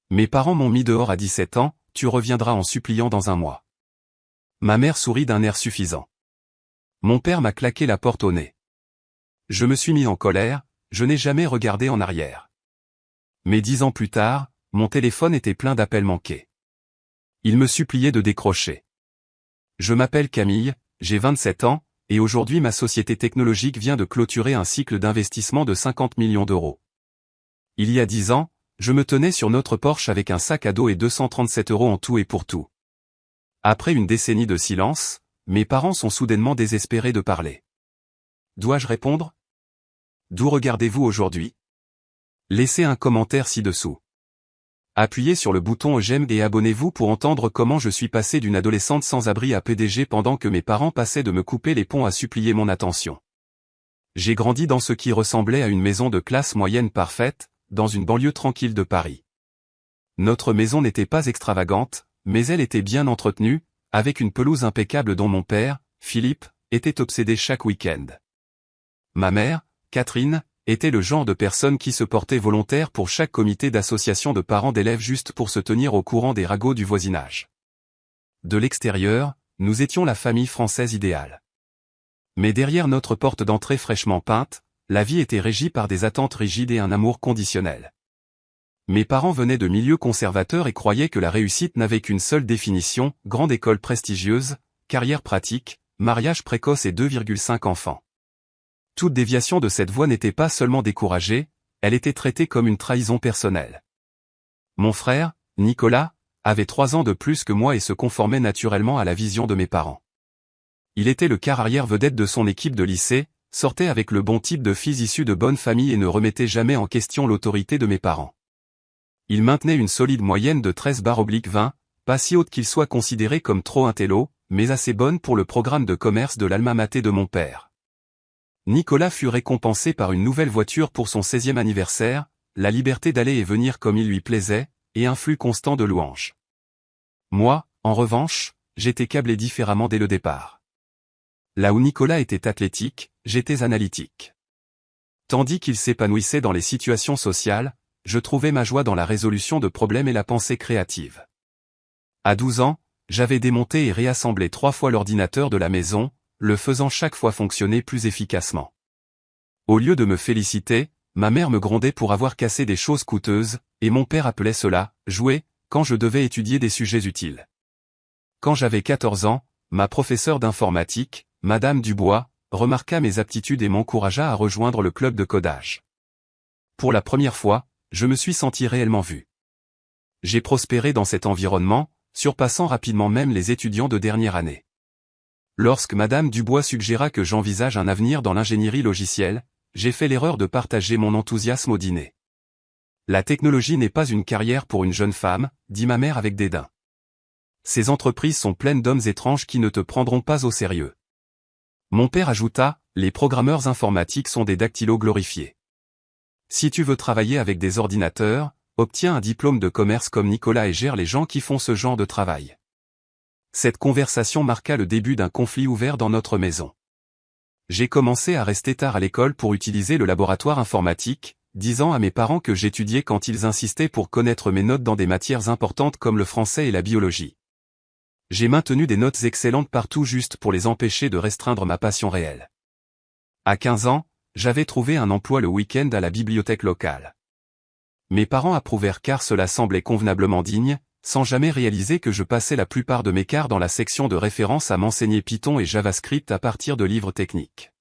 Mes parents m'ont mis dehors à 17 ans, tu reviendras en suppliant dans un mois. Ma mère sourit d'un air suffisant. Mon père m'a claqué la porte au nez. Je me suis mis en colère, je n'ai jamais regardé en arrière. Mais 10 ans plus tard, mon téléphone était plein d'appels manqués. Il me suppliait de décrocher. Je m'appelle Camille, j'ai 27 ans, et aujourd'hui ma société technologique vient de clôturer un cycle d'investissement de 50 millions d'euros. Il y a 10 ans, je me tenais sur notre Porsche avec un sac à dos et 237 € en tout et pour tout. Après une décennie de silence, mes parents sont soudainement désespérés de parler. Dois-je répondre? D'où regardez-vous aujourd'hui? Laissez un commentaire ci-dessous. Appuyez sur le bouton j'aime et abonnez-vous pour entendre comment je suis passé d'une adolescente sans abri à PDG pendant que mes parents passaient de me couper les ponts à supplier mon attention. J'ai grandi dans ce qui ressemblait à une maison de classe moyenne parfaite, dans une banlieue tranquille de Paris. Notre maison n'était pas extravagante, mais elle était bien entretenue, avec une pelouse impeccable dont mon père, Philippe, était obsédé chaque week-end. Ma mère, Catherine, était le genre de personne qui se portait volontaire pour chaque comité d'association de parents d'élèves juste pour se tenir au courant des ragots du voisinage. De l'extérieur, nous étions la famille française idéale. Mais derrière notre porte d'entrée fraîchement peinte, la vie était régie par des attentes rigides et un amour conditionnel. Mes parents venaient de milieux conservateurs et croyaient que la réussite n'avait qu'une seule définition, grande école prestigieuse, carrière pratique, mariage précoce et 2,5 enfants. Toute déviation de cette voie n'était pas seulement découragée, elle était traitée comme une trahison personnelle. Mon frère, Nicolas, avait 3 ans de plus que moi et se conformait naturellement à la vision de mes parents. Il était le quart arrière vedette de son équipe de lycée, sortait avec le bon type de fils issus de bonnes familles et ne remettait jamais en question l'autorité de mes parents. Il maintenait une solide moyenne de 13/20, pas si haute qu'il soit considéré comme trop intello, mais assez bonne pour le programme de commerce de l'alma mater de mon père. Nicolas fut récompensé par une nouvelle voiture pour son 16e anniversaire, la liberté d'aller et venir comme il lui plaisait, et un flux constant de louanges. Moi, en revanche, j'étais câblé différemment dès le départ. Là où Nicolas était athlétique, j'étais analytique. Tandis qu'il s'épanouissait dans les situations sociales, je trouvais ma joie dans la résolution de problèmes et la pensée créative. À 12 ans, j'avais démonté et réassemblé 3 fois l'ordinateur de la maison, le faisant chaque fois fonctionner plus efficacement. Au lieu de me féliciter, ma mère me grondait pour avoir cassé des choses coûteuses, et mon père appelait cela « jouer » quand je devais étudier des sujets utiles. Quand j'avais 14 ans, ma professeure d'informatique, Madame Dubois, remarqua mes aptitudes et m'encouragea à rejoindre le club de codage. Pour la première fois, je me suis senti réellement vu. J'ai prospéré dans cet environnement, surpassant rapidement même les étudiants de dernière année. Lorsque Madame Dubois suggéra que j'envisage un avenir dans l'ingénierie logicielle, j'ai fait l'erreur de partager mon enthousiasme au dîner. La technologie n'est pas une carrière pour une jeune femme, dit ma mère avec dédain. Ces entreprises sont pleines d'hommes étranges qui ne te prendront pas au sérieux. Mon père ajouta, les programmeurs informatiques sont des dactylos glorifiés. Si tu veux travailler avec des ordinateurs, obtiens un diplôme de commerce comme Nicolas et gère les gens qui font ce genre de travail. Cette conversation marqua le début d'un conflit ouvert dans notre maison. J'ai commencé à rester tard à l'école pour utiliser le laboratoire informatique, disant à mes parents que j'étudiais quand ils insistaient pour connaître mes notes dans des matières importantes comme le français et la biologie. J'ai maintenu des notes excellentes partout juste pour les empêcher de restreindre ma passion réelle. À 15 ans, j'avais trouvé un emploi le week-end à la bibliothèque locale. Mes parents approuvèrent car cela semblait convenablement digne, sans jamais réaliser que je passais la plupart de mes quarts dans la section de référence à m'enseigner Python et JavaScript à partir de livres techniques.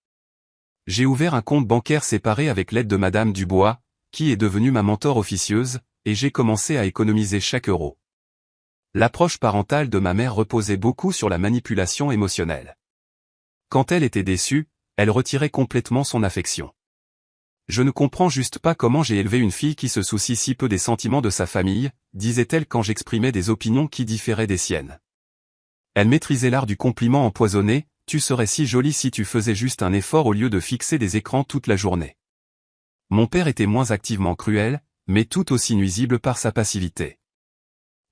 J'ai ouvert un compte bancaire séparé avec l'aide de Madame Dubois, qui est devenue ma mentor officieuse, et j'ai commencé à économiser chaque euro. L'approche parentale de ma mère reposait beaucoup sur la manipulation émotionnelle. Quand elle était déçue, elle retirait complètement son affection. Je ne comprends juste pas comment j'ai élevé une fille qui se soucie si peu des sentiments de sa famille, disait-elle quand j'exprimais des opinions qui différaient des siennes. Elle maîtrisait l'art du compliment empoisonné, tu serais si jolie si tu faisais juste un effort au lieu de fixer des écrans toute la journée. Mon père était moins activement cruel, mais tout aussi nuisible par sa passivité.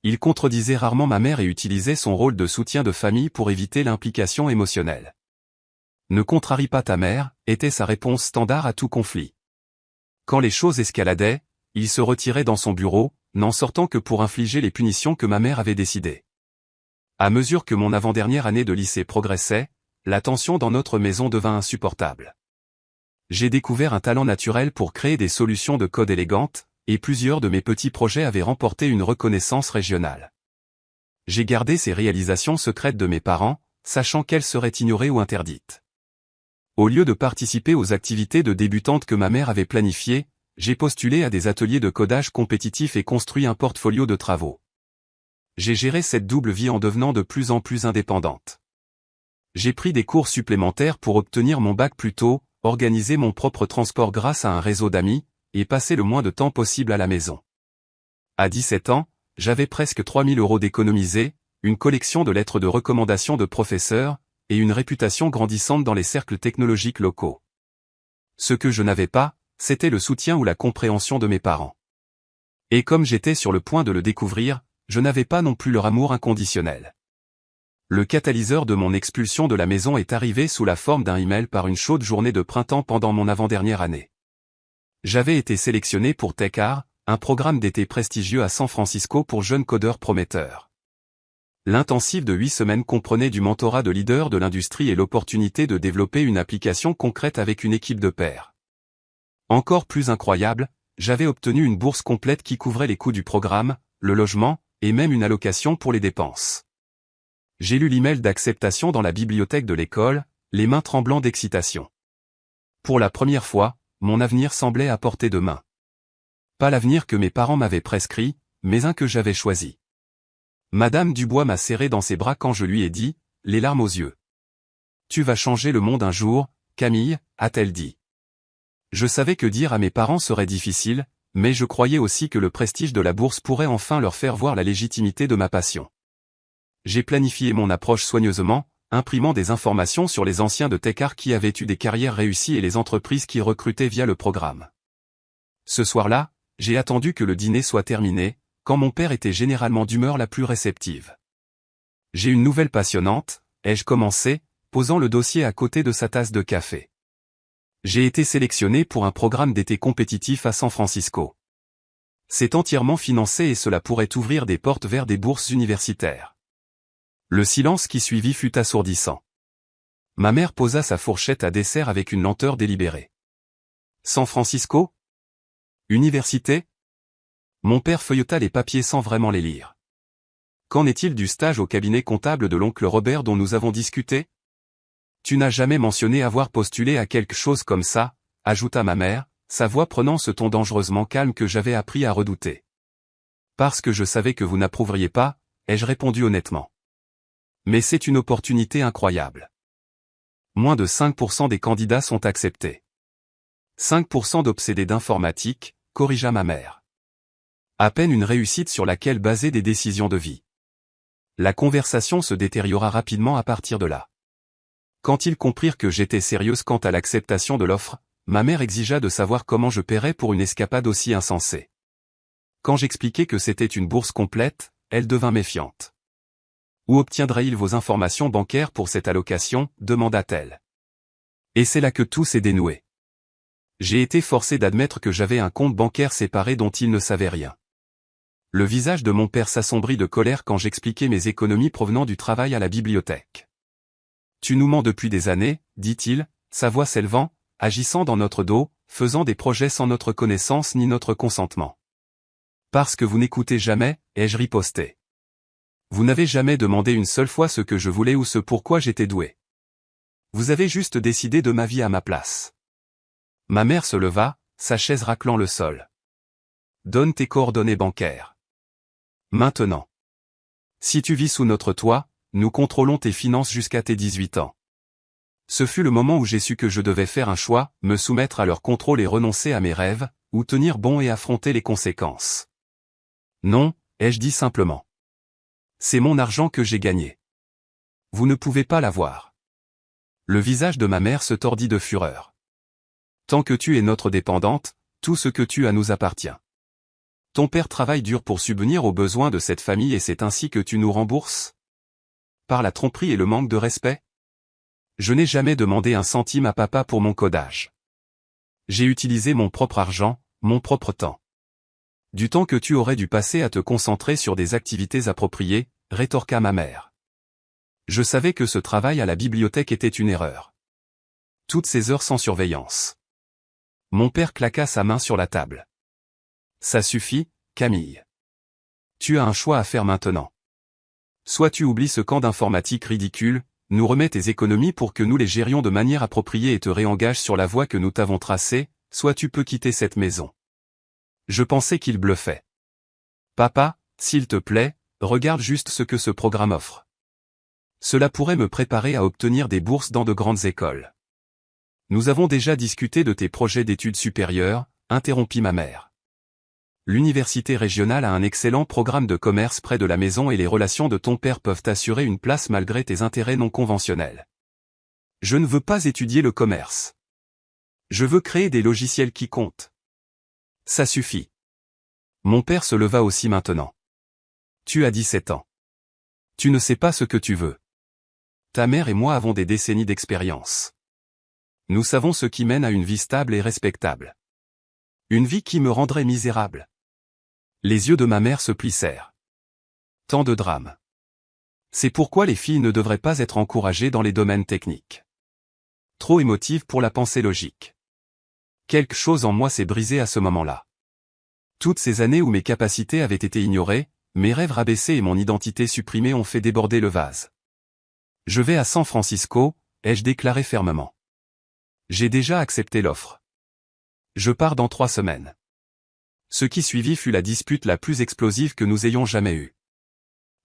Il contredisait rarement ma mère et utilisait son rôle de soutien de famille pour éviter l'implication émotionnelle. Ne contrarie pas ta mère, était sa réponse standard à tout conflit. Quand les choses escaladaient, il se retirait dans son bureau, n'en sortant que pour infliger les punitions que ma mère avait décidées. À mesure que mon avant-dernière année de lycée progressait, la tension dans notre maison devint insupportable. J'ai découvert un talent naturel pour créer des solutions de code élégantes, et plusieurs de mes petits projets avaient remporté une reconnaissance régionale. J'ai gardé ces réalisations secrètes de mes parents, sachant qu'elles seraient ignorées ou interdites. Au lieu de participer aux activités de débutantes que ma mère avait planifiées, j'ai postulé à des ateliers de codage compétitifs et construit un portfolio de travaux. J'ai géré cette double vie en devenant de plus en plus indépendante. J'ai pris des cours supplémentaires pour obtenir mon bac plus tôt, organisé mon propre transport grâce à un réseau d'amis, et passé le moins de temps possible à la maison. À 17 ans, j'avais presque 3000 € d'économisés, une collection de lettres de recommandation de professeurs, et une réputation grandissante dans les cercles technologiques locaux. Ce que je n'avais pas, c'était le soutien ou la compréhension de mes parents. Et comme j'étais sur le point de le découvrir, je n'avais pas non plus leur amour inconditionnel. Le catalyseur de mon expulsion de la maison est arrivé sous la forme d'un email par une chaude journée de printemps pendant mon avant-dernière année. J'avais été sélectionné pour TechArt, un programme d'été prestigieux à San Francisco pour jeunes codeurs prometteurs. L'intensif de 8 semaines comprenait du mentorat de leaders de l'industrie et l'opportunité de développer une application concrète avec une équipe de pairs. Encore plus incroyable, j'avais obtenu une bourse complète qui couvrait les coûts du programme, le logement, et même une allocation pour les dépenses. J'ai lu l'email d'acceptation dans la bibliothèque de l'école, les mains tremblant d'excitation. Pour la première fois, mon avenir semblait à portée de main. Pas l'avenir que mes parents m'avaient prescrit, mais un que j'avais choisi. Madame Dubois m'a serré dans ses bras quand je lui ai dit, les larmes aux yeux. « Tu vas changer le monde un jour, Camille », a-t-elle dit. Je savais que dire à mes parents serait difficile, mais je croyais aussi que le prestige de la bourse pourrait enfin leur faire voir la légitimité de ma passion. J'ai planifié mon approche soigneusement, imprimant des informations sur les anciens de TechArt qui avaient eu des carrières réussies et les entreprises qui recrutaient via le programme. Ce soir-là, j'ai attendu que le dîner soit terminé, quand mon père était généralement d'humeur la plus réceptive. « J'ai une nouvelle passionnante », ai-je commencé, posant le dossier à côté de sa tasse de café. J'ai été sélectionné pour un programme d'été compétitif à San Francisco. C'est entièrement financé et cela pourrait ouvrir des portes vers des bourses universitaires. Le silence qui suivit fut assourdissant. Ma mère posa sa fourchette à dessert avec une lenteur délibérée. San Francisco ? Université ? Mon père feuilleta les papiers sans vraiment les lire. Qu'en est-il du stage au cabinet comptable de l'oncle Robert dont nous avons discuté ? Tu n'as jamais mentionné avoir postulé à quelque chose comme ça, ajouta ma mère, sa voix prenant ce ton dangereusement calme que j'avais appris à redouter. Parce que je savais que vous n'approuveriez pas, ai-je répondu honnêtement. Mais c'est une opportunité incroyable. Moins de 5% des candidats sont acceptés. 5% d'obsédés d'informatique, corrigea ma mère. À peine une réussite sur laquelle baser des décisions de vie. La conversation se détériora rapidement à partir de là. Quand ils comprirent que j'étais sérieuse quant à l'acceptation de l'offre, ma mère exigea de savoir comment je paierais pour une escapade aussi insensée. Quand j'expliquai que c'était une bourse complète, elle devint méfiante. « Où obtiendrait-il vos informations bancaires pour cette allocation » demanda-t-elle. Et c'est là que tout s'est dénoué. J'ai été forcé d'admettre que j'avais un compte bancaire séparé dont il ne savait rien. Le visage de mon père s'assombrit de colère quand j'expliquai mes économies provenant du travail à la bibliothèque. « Tu nous mens depuis des années, dit-il, sa voix s'élevant, agissant dans notre dos, faisant des projets sans notre connaissance ni notre consentement. Parce que vous n'écoutez jamais, ai-je riposté. Vous n'avez jamais demandé une seule fois ce que je voulais ou ce pourquoi j'étais doué. Vous avez juste décidé de ma vie à ma place. » Ma mère se leva, sa chaise raclant le sol. « Donne tes coordonnées bancaires. Maintenant. Si tu vis sous notre toit, nous contrôlons tes finances jusqu'à tes 18 ans. » Ce fut le moment où j'ai su que je devais faire un choix, me soumettre à leur contrôle et renoncer à mes rêves, ou tenir bon et affronter les conséquences. Non, ai-je dit simplement. C'est mon argent que j'ai gagné. Vous ne pouvez pas l'avoir. Le visage de ma mère se tordit de fureur. Tant que tu es notre dépendante, tout ce que tu as nous appartient. Ton père travaille dur pour subvenir aux besoins de cette famille et c'est ainsi que tu nous rembourses ? Par la tromperie et le manque de respect ? Je n'ai jamais demandé un centime à papa pour mon codage. J'ai utilisé mon propre argent, mon propre temps. Du temps que tu aurais dû passer à te concentrer sur des activités appropriées, rétorqua ma mère. Je savais que ce travail à la bibliothèque était une erreur. Toutes ces heures sans surveillance. Mon père claqua sa main sur la table. Ça suffit, Camille. Tu as un choix à faire maintenant. Soit tu oublies ce camp d'informatique ridicule, nous remets tes économies pour que nous les gérions de manière appropriée et te réengages sur la voie que nous t'avons tracée, soit tu peux quitter cette maison. Je pensais qu'il bluffait. Papa, s'il te plaît, regarde juste ce que ce programme offre. Cela pourrait me préparer à obtenir des bourses dans de grandes écoles. Nous avons déjà discuté de tes projets d'études supérieures, interrompit ma mère. L'université régionale a un excellent programme de commerce près de la maison et les relations de ton père peuvent t'assurer une place malgré tes intérêts non conventionnels. Je ne veux pas étudier le commerce. Je veux créer des logiciels qui comptent. Ça suffit. Mon père se leva aussi maintenant. Tu as 17 ans. Tu ne sais pas ce que tu veux. Ta mère et moi avons des décennies d'expérience. Nous savons ce qui mène à une vie stable et respectable. Une vie qui me rendrait misérable. Les yeux de ma mère se plissèrent. Tant de drames. C'est pourquoi les filles ne devraient pas être encouragées dans les domaines techniques. Trop émotives pour la pensée logique. Quelque chose en moi s'est brisé à ce moment-là. Toutes ces années où mes capacités avaient été ignorées, mes rêves rabaissés et mon identité supprimée ont fait déborder le vase. Je vais à San Francisco, ai-je déclaré fermement. J'ai déjà accepté l'offre. Je pars dans 3 semaines. Ce qui suivit fut la dispute la plus explosive que nous ayons jamais eue.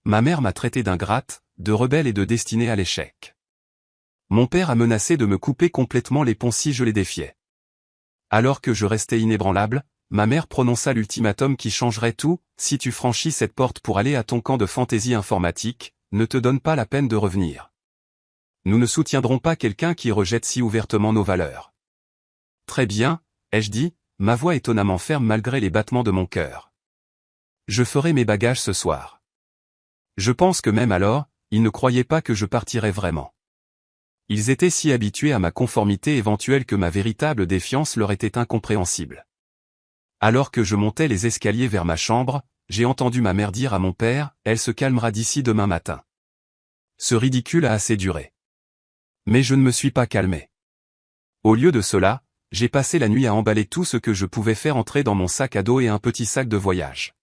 Ma mère m'a traité d'ingrate, de rebelle et de destinée à l'échec. Mon père a menacé de me couper complètement les ponts si je les défiais. Alors que je restais inébranlable, ma mère prononça l'ultimatum qui changerait tout, si tu franchis cette porte pour aller à ton camp de fantaisie informatique, ne te donne pas la peine de revenir. Nous ne soutiendrons pas quelqu'un qui rejette si ouvertement nos valeurs. Très bien, ai-je dit, ma voix étonnamment ferme malgré les battements de mon cœur. Je ferai mes bagages ce soir. Je pense que même alors, ils ne croyaient pas que je partirais vraiment. Ils étaient si habitués à ma conformité éventuelle que ma véritable défiance leur était incompréhensible. Alors que je montais les escaliers vers ma chambre, j'ai entendu ma mère dire à mon père, elle se calmera d'ici demain matin. Ce ridicule a assez duré. Mais je ne me suis pas calmé. Au lieu de cela, j'ai passé la nuit à emballer tout ce que je pouvais faire entrer dans mon sac à dos et un petit sac de voyage.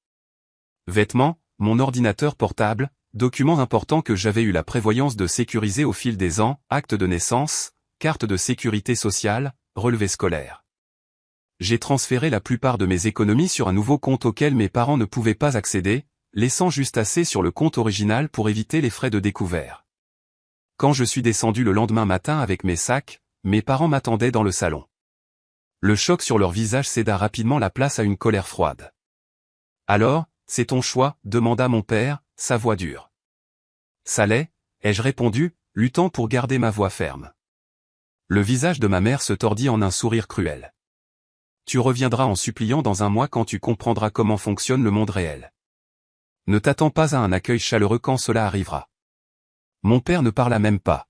Vêtements, mon ordinateur portable, documents importants que j'avais eu la prévoyance de sécuriser au fil des ans, actes de naissance, carte de sécurité sociale, relevé scolaire. J'ai transféré la plupart de mes économies sur un nouveau compte auquel mes parents ne pouvaient pas accéder, laissant juste assez sur le compte original pour éviter les frais de découvert. Quand je suis descendu le lendemain matin avec mes sacs, mes parents m'attendaient dans le salon. Le choc sur leur visage céda rapidement la place à une colère froide. Alors, c'est ton choix, demanda mon père, sa voix dure. Ça l'est, ai-je répondu, luttant pour garder ma voix ferme. Le visage de ma mère se tordit en un sourire cruel. Tu reviendras en suppliant dans un mois quand tu comprendras comment fonctionne le monde réel. Ne t'attends pas à un accueil chaleureux quand cela arrivera. Mon père ne parla même pas.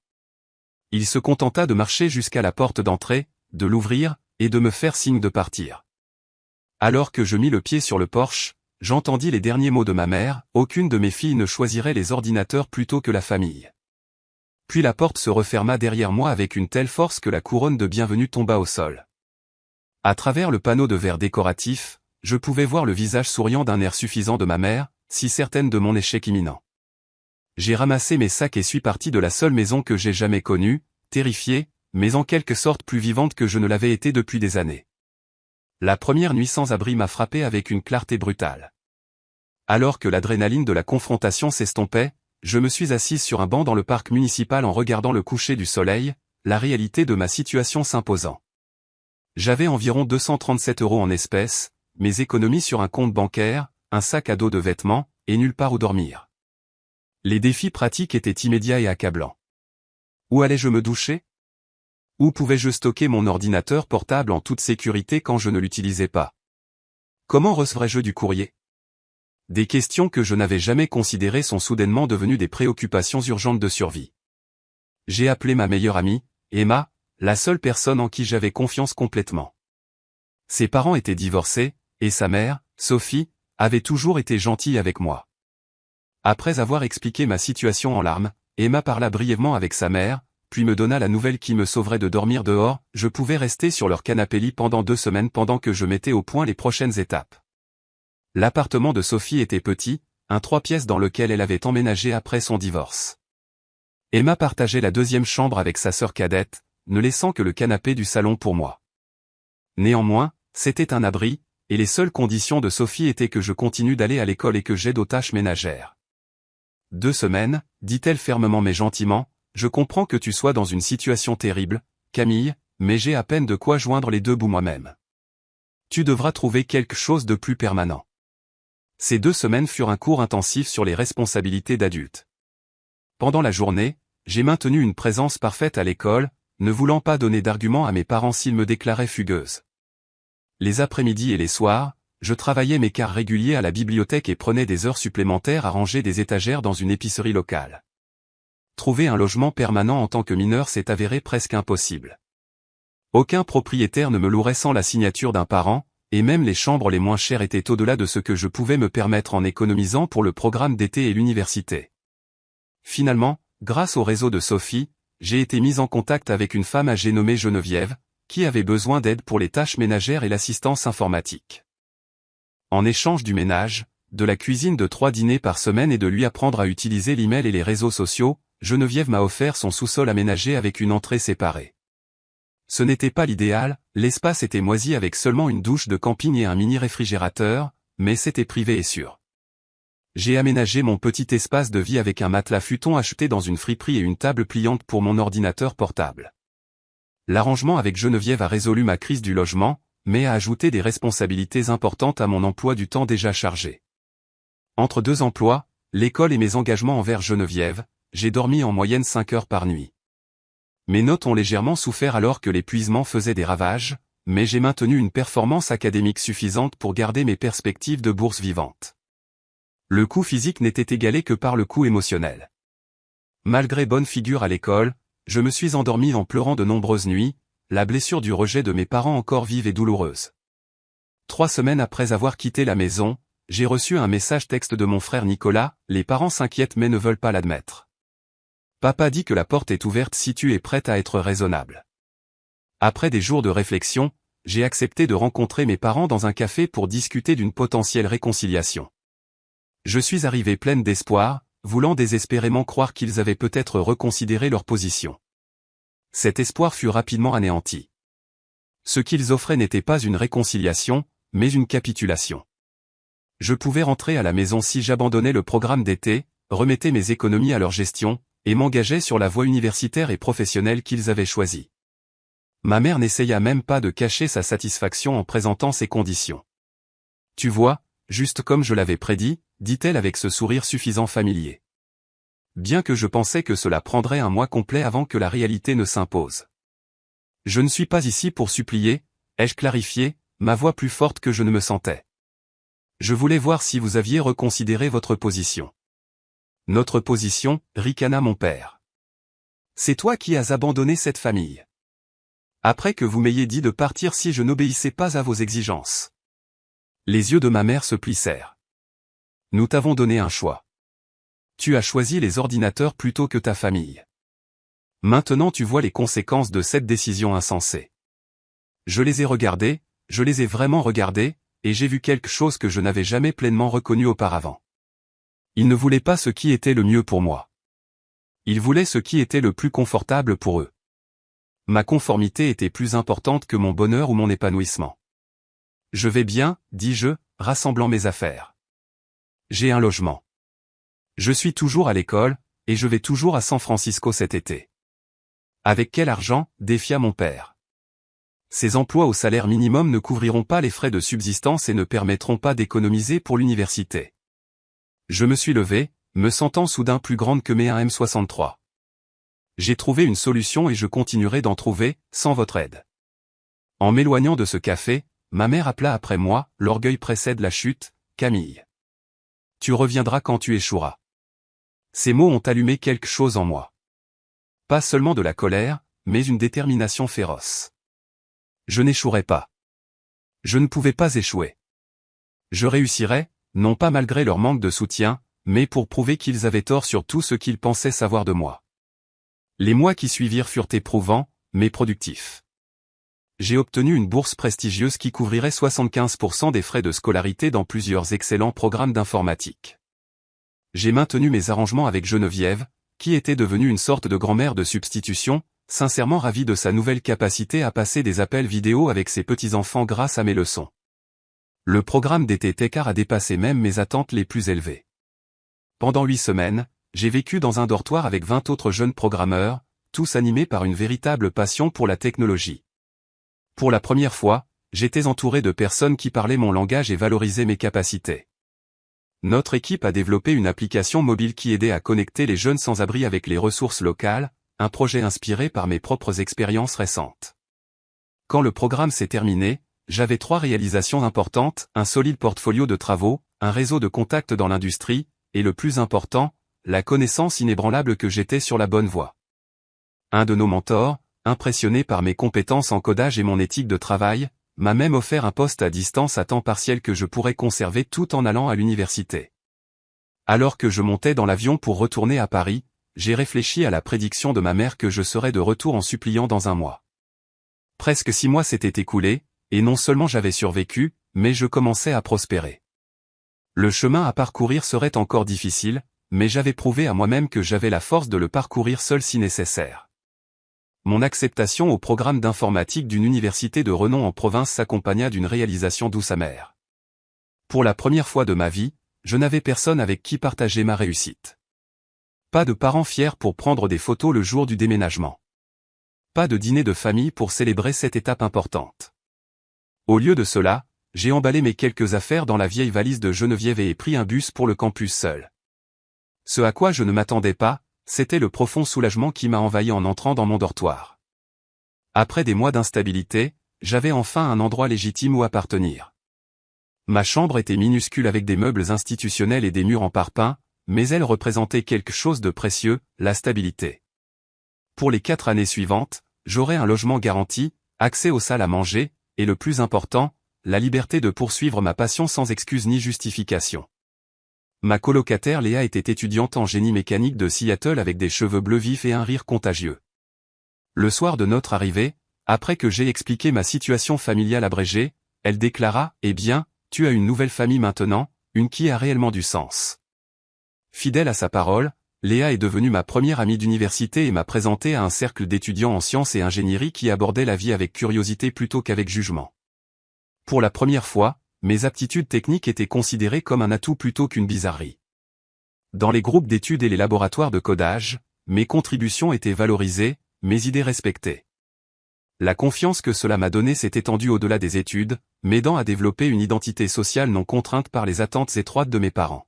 Il se contenta de marcher jusqu'à la porte d'entrée, de l'ouvrir, et de me faire signe de partir. Alors que je mis le pied sur le porche, j'entendis les derniers mots de ma mère, aucune de mes filles ne choisirait les ordinateurs plutôt que la famille. Puis la porte se referma derrière moi avec une telle force que la couronne de bienvenue tomba au sol. À travers le panneau de verre décoratif, je pouvais voir le visage souriant d'un air suffisant de ma mère, si certaine de mon échec imminent. J'ai ramassé mes sacs et suis parti de la seule maison que j'ai jamais connue, terrifiée, mais en quelque sorte plus vivante que je ne l'avais été depuis des années. La première nuit sans abri m'a frappé avec une clarté brutale. Alors que l'adrénaline de la confrontation s'estompait, je me suis assise sur un banc dans le parc municipal en regardant le coucher du soleil, la réalité de ma situation s'imposant. J'avais environ 237 € en espèces, mes économies sur un compte bancaire, un sac à dos de vêtements, et nulle part où dormir. Les défis pratiques étaient immédiats et accablants. Où allais-je me doucher? Où pouvais-je stocker mon ordinateur portable en toute sécurité quand je ne l'utilisais pas? Comment recevrais-je du courrier? Des questions que je n'avais jamais considérées sont soudainement devenues des préoccupations urgentes de survie. J'ai appelé ma meilleure amie, Emma, la seule personne en qui j'avais confiance complètement. Ses parents étaient divorcés, et sa mère, Sophie, avait toujours été gentille avec moi. Après avoir expliqué ma situation en larmes, Emma parla brièvement avec sa mère, puis me donna la nouvelle qui me sauverait de dormir dehors. Je pouvais rester sur leur canapé lit pendant 2 semaines pendant que je mettais au point les prochaines étapes. L'appartement de Sophie était petit, un 3 pièces dans lequel elle avait emménagé après son divorce. Emma partageait la 2e chambre avec sa sœur cadette, ne laissant que le canapé du salon pour moi. Néanmoins, c'était un abri, et les seules conditions de Sophie étaient que je continue d'aller à l'école et que j'aide aux tâches ménagères. 2 semaines, dit-elle fermement mais gentiment, je comprends que tu sois dans une situation terrible, Camille, mais j'ai à peine de quoi joindre les 2 bouts moi-même. Tu devras trouver quelque chose de plus permanent. Ces 2 semaines furent un cours intensif sur les responsabilités d'adulte. Pendant la journée, j'ai maintenu une présence parfaite à l'école, ne voulant pas donner d'arguments à mes parents s'ils me déclaraient fugueuse. Les après-midi et les soirs, je travaillais mes quarts réguliers à la bibliothèque et prenais des heures supplémentaires à ranger des étagères dans une épicerie locale. Trouver un logement permanent en tant que mineur s'est avéré presque impossible. Aucun propriétaire ne me louerait sans la signature d'un parent, et même les chambres les moins chères étaient au-delà de ce que je pouvais me permettre en économisant pour le programme d'été et l'université. Finalement, grâce au réseau de Sophie, j'ai été mis en contact avec une femme âgée nommée Geneviève, qui avait besoin d'aide pour les tâches ménagères et l'assistance informatique. En échange du ménage, de la cuisine de 3 dîners par semaine et de lui apprendre à utiliser l'email et les réseaux sociaux, Geneviève m'a offert son sous-sol aménagé avec une entrée séparée. Ce n'était pas l'idéal, l'espace était moisi avec seulement une douche de camping et un mini-réfrigérateur, mais c'était privé et sûr. J'ai aménagé mon petit espace de vie avec un matelas futon acheté dans une friperie et une table pliante pour mon ordinateur portable. L'arrangement avec Geneviève a résolu ma crise du logement, mais a ajouté des responsabilités importantes à mon emploi du temps déjà chargé. Entre 2 emplois, l'école et mes engagements envers Geneviève, j'ai dormi en moyenne 5 heures par nuit. Mes notes ont légèrement souffert alors que l'épuisement faisait des ravages, mais j'ai maintenu une performance académique suffisante pour garder mes perspectives de bourse vivantes. Le coût physique n'était égalé que par le coût émotionnel. Malgré bonne figure à l'école, je me suis endormi en pleurant de nombreuses nuits, la blessure du rejet de mes parents encore vive et douloureuse. 3 semaines après avoir quitté la maison, j'ai reçu un message texte de mon frère Nicolas, les parents s'inquiètent mais ne veulent pas l'admettre. Papa dit que la porte est ouverte si tu es prête à être raisonnable. Après des jours de réflexion, j'ai accepté de rencontrer mes parents dans un café pour discuter d'une potentielle réconciliation. Je suis arrivé pleine d'espoir, voulant désespérément croire qu'ils avaient peut-être reconsidéré leur position. Cet espoir fut rapidement anéanti. Ce qu'ils offraient n'était pas une réconciliation, mais une capitulation. Je pouvais rentrer à la maison si j'abandonnais le programme d'été, remettais mes économies à leur gestion, et m'engageais sur la voie universitaire et professionnelle qu'ils avaient choisie. Ma mère n'essaya même pas de cacher sa satisfaction en présentant ses conditions. Tu vois, juste comme je l'avais prédit, dit-elle avec ce sourire suffisant familier. Bien que je pensais que cela prendrait un mois complet avant que la réalité ne s'impose. Je ne suis pas ici pour supplier, ai-je clarifié, ma voix plus forte que je ne me sentais. Je voulais voir si vous aviez reconsidéré votre position. Notre position, ricana mon père. C'est toi qui as abandonné cette famille. Après que vous m'ayez dit de partir si je n'obéissais pas à vos exigences. Les yeux de ma mère se plissèrent. Nous t'avons donné un choix. Tu as choisi les ordinateurs plutôt que ta famille. Maintenant tu vois les conséquences de cette décision insensée. Je les ai regardés, je les ai vraiment regardés, et j'ai vu quelque chose que je n'avais jamais pleinement reconnu auparavant. Ils ne voulaient pas ce qui était le mieux pour moi. Ils voulaient ce qui était le plus confortable pour eux. Ma conformité était plus importante que mon bonheur ou mon épanouissement. Je vais bien, dis-je, rassemblant mes affaires. J'ai un logement. Je suis toujours à l'école, et je vais toujours à San Francisco cet été. Avec quel argent, défia mon père. Ces emplois au salaire minimum ne couvriront pas les frais de subsistance et ne permettront pas d'économiser pour l'université. Je me suis levé, me sentant soudain plus grande que mes 1m63. J'ai trouvé une solution et je continuerai d'en trouver, sans votre aide. En m'éloignant de ce café, ma mère appela après moi, l'orgueil précède la chute, Camille. Tu reviendras quand tu échoueras. Ces mots ont allumé quelque chose en moi. Pas seulement de la colère, mais une détermination féroce. Je n'échouerai pas. Je ne pouvais pas échouer. Je réussirais, non pas malgré leur manque de soutien, mais pour prouver qu'ils avaient tort sur tout ce qu'ils pensaient savoir de moi. Les mois qui suivirent furent éprouvants, mais productifs. J'ai obtenu une bourse prestigieuse qui couvrirait 75% des frais de scolarité dans plusieurs excellents programmes d'informatique. J'ai maintenu mes arrangements avec Geneviève, qui était devenue une sorte de grand-mère de substitution, sincèrement ravie de sa nouvelle capacité à passer des appels vidéo avec ses petits-enfants grâce à mes leçons. Le programme d'été Técart a dépassé même mes attentes les plus élevées. Pendant 8 semaines, j'ai vécu dans un dortoir avec 20 autres jeunes programmeurs, tous animés par une véritable passion pour la technologie. Pour la première fois, j'étais entouré de personnes qui parlaient mon langage et valorisaient mes capacités. Notre équipe a développé une application mobile qui aidait à connecter les jeunes sans-abri avec les ressources locales, un projet inspiré par mes propres expériences récentes. Quand le programme s'est terminé, j'avais 3 réalisations importantes, un solide portfolio de travaux, un réseau de contacts dans l'industrie, et le plus important, la connaissance inébranlable que j'étais sur la bonne voie. Un de nos mentors, impressionné par mes compétences en codage et mon éthique de travail, m'a même offert un poste à distance à temps partiel que je pourrais conserver tout en allant à l'université. Alors que je montais dans l'avion pour retourner à Paris, j'ai réfléchi à la prédiction de ma mère que je serais de retour en suppliant dans un mois. Presque 6 mois s'étaient écoulés, et non seulement j'avais survécu, mais je commençais à prospérer. Le chemin à parcourir serait encore difficile, mais j'avais prouvé à moi-même que j'avais la force de le parcourir seul si nécessaire. Mon acceptation au programme d'informatique d'une université de renom en province s'accompagna d'une réalisation douce amère. Pour la première fois de ma vie, je n'avais personne avec qui partager ma réussite. Pas de parents fiers pour prendre des photos le jour du déménagement. Pas de dîner de famille pour célébrer cette étape importante. Au lieu de cela, j'ai emballé mes quelques affaires dans la vieille valise de Geneviève et pris un bus pour le campus seul. Ce à quoi je ne m'attendais pas, c'était le profond soulagement qui m'a envahi en entrant dans mon dortoir. Après des mois d'instabilité, j'avais enfin un endroit légitime où appartenir. Ma chambre était minuscule avec des meubles institutionnels et des murs en parpaing, mais elle représentait quelque chose de précieux, la stabilité. Pour les 4 années suivantes, j'aurais un logement garanti, accès aux salles à manger, et le plus important, la liberté de poursuivre ma passion sans excuse ni justification. Ma colocataire Léa était étudiante en génie mécanique de Seattle avec des cheveux bleus vifs et un rire contagieux. Le soir de notre arrivée, après que j'ai expliqué ma situation familiale abrégée, elle déclara « Eh bien, tu as une nouvelle famille maintenant, une qui a réellement du sens. » Fidèle à sa parole, Léa est devenue ma première amie d'université et m'a présenté à un cercle d'étudiants en sciences et ingénierie qui abordait la vie avec curiosité plutôt qu'avec jugement. Pour la première fois, mes aptitudes techniques étaient considérées comme un atout plutôt qu'une bizarrerie. Dans les groupes d'études et les laboratoires de codage, mes contributions étaient valorisées, mes idées respectées. La confiance que cela m'a donnée s'est étendue au-delà des études, m'aidant à développer une identité sociale non contrainte par les attentes étroites de mes parents.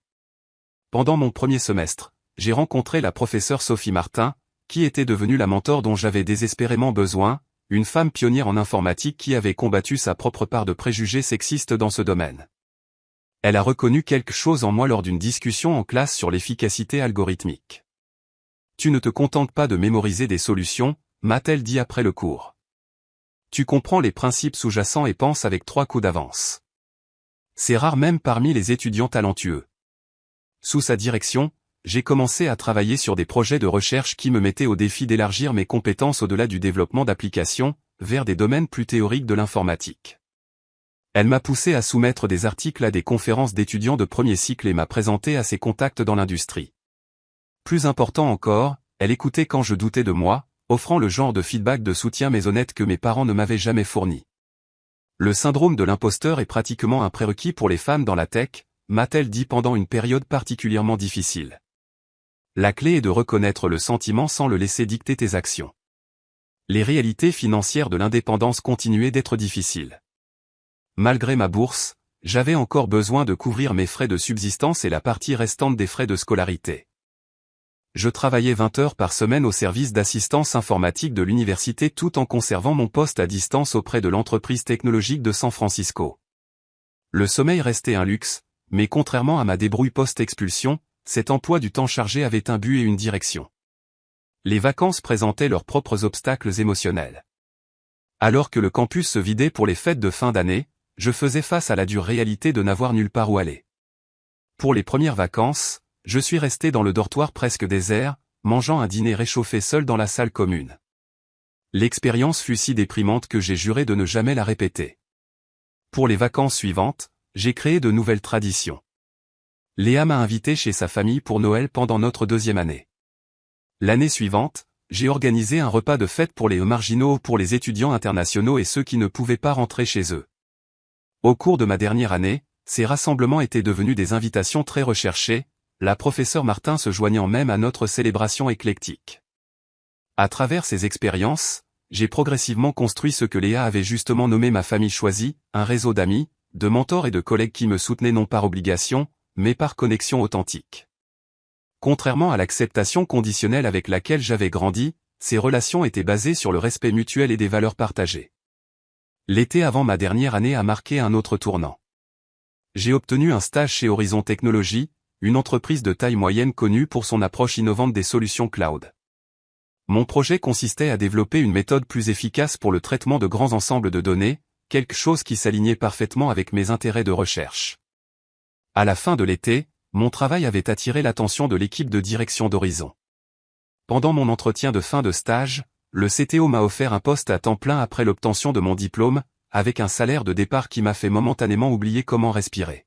Pendant mon premier semestre, j'ai rencontré la professeure Sophie Martin, qui était devenue la mentor dont j'avais désespérément besoin, une femme pionnière en informatique qui avait combattu sa propre part de préjugés sexistes dans ce domaine. Elle a reconnu quelque chose en moi lors d'une discussion en classe sur l'efficacité algorithmique. « Tu ne te contentes pas de mémoriser des solutions », m'a-t-elle dit après le cours. « Tu comprends les principes sous-jacents et penses avec 3 coups d'avance. » C'est rare même parmi les étudiants talentueux. Sous sa direction, j'ai commencé à travailler sur des projets de recherche qui me mettaient au défi d'élargir mes compétences au-delà du développement d'applications, vers des domaines plus théoriques de l'informatique. Elle m'a poussé à soumettre des articles à des conférences d'étudiants de premier cycle et m'a présenté à ses contacts dans l'industrie. Plus important encore, elle écoutait quand je doutais de moi, offrant le genre de feedback de soutien mais honnête que mes parents ne m'avaient jamais fourni. Le syndrome de l'imposteur est pratiquement un prérequis pour les femmes dans la tech, m'a-t-elle dit pendant une période particulièrement difficile. La clé est de reconnaître le sentiment sans le laisser dicter tes actions. Les réalités financières de l'indépendance continuaient d'être difficiles. Malgré ma bourse, j'avais encore besoin de couvrir mes frais de subsistance et la partie restante des frais de scolarité. Je travaillais 20 heures par semaine au service d'assistance informatique de l'université tout en conservant mon poste à distance auprès de l'entreprise technologique de San Francisco. Le sommeil restait un luxe, mais contrairement à ma débrouille post-expulsion, cet emploi du temps chargé avait un but et une direction. Les vacances présentaient leurs propres obstacles émotionnels. Alors que le campus se vidait pour les fêtes de fin d'année, je faisais face à la dure réalité de n'avoir nulle part où aller. Pour les premières vacances, je suis resté dans le dortoir presque désert, mangeant un dîner réchauffé seul dans la salle commune. L'expérience fut si déprimante que j'ai juré de ne jamais la répéter. Pour les vacances suivantes, j'ai créé de nouvelles traditions. Léa m'a invité chez sa famille pour Noël pendant notre 2e année. L'année suivante, j'ai organisé un repas de fête pour les marginaux, pour les étudiants internationaux et ceux qui ne pouvaient pas rentrer chez eux. Au cours de ma dernière année, ces rassemblements étaient devenus des invitations très recherchées, la professeure Martin se joignant même à notre célébration éclectique. À travers ces expériences, j'ai progressivement construit ce que Léa avait justement nommé ma famille choisie, un réseau d'amis, de mentors et de collègues qui me soutenaient non par obligation, mais par connexion authentique. Contrairement à l'acceptation conditionnelle avec laquelle j'avais grandi, ces relations étaient basées sur le respect mutuel et des valeurs partagées. L'été avant ma dernière année a marqué un autre tournant. J'ai obtenu un stage chez Horizon Technologies, une entreprise de taille moyenne connue pour son approche innovante des solutions cloud. Mon projet consistait à développer une méthode plus efficace pour le traitement de grands ensembles de données, quelque chose qui s'alignait parfaitement avec mes intérêts de recherche. À la fin de l'été, mon travail avait attiré l'attention de l'équipe de direction d'Horizon. Pendant mon entretien de fin de stage, le CTO m'a offert un poste à temps plein après l'obtention de mon diplôme, avec un salaire de départ qui m'a fait momentanément oublier comment respirer.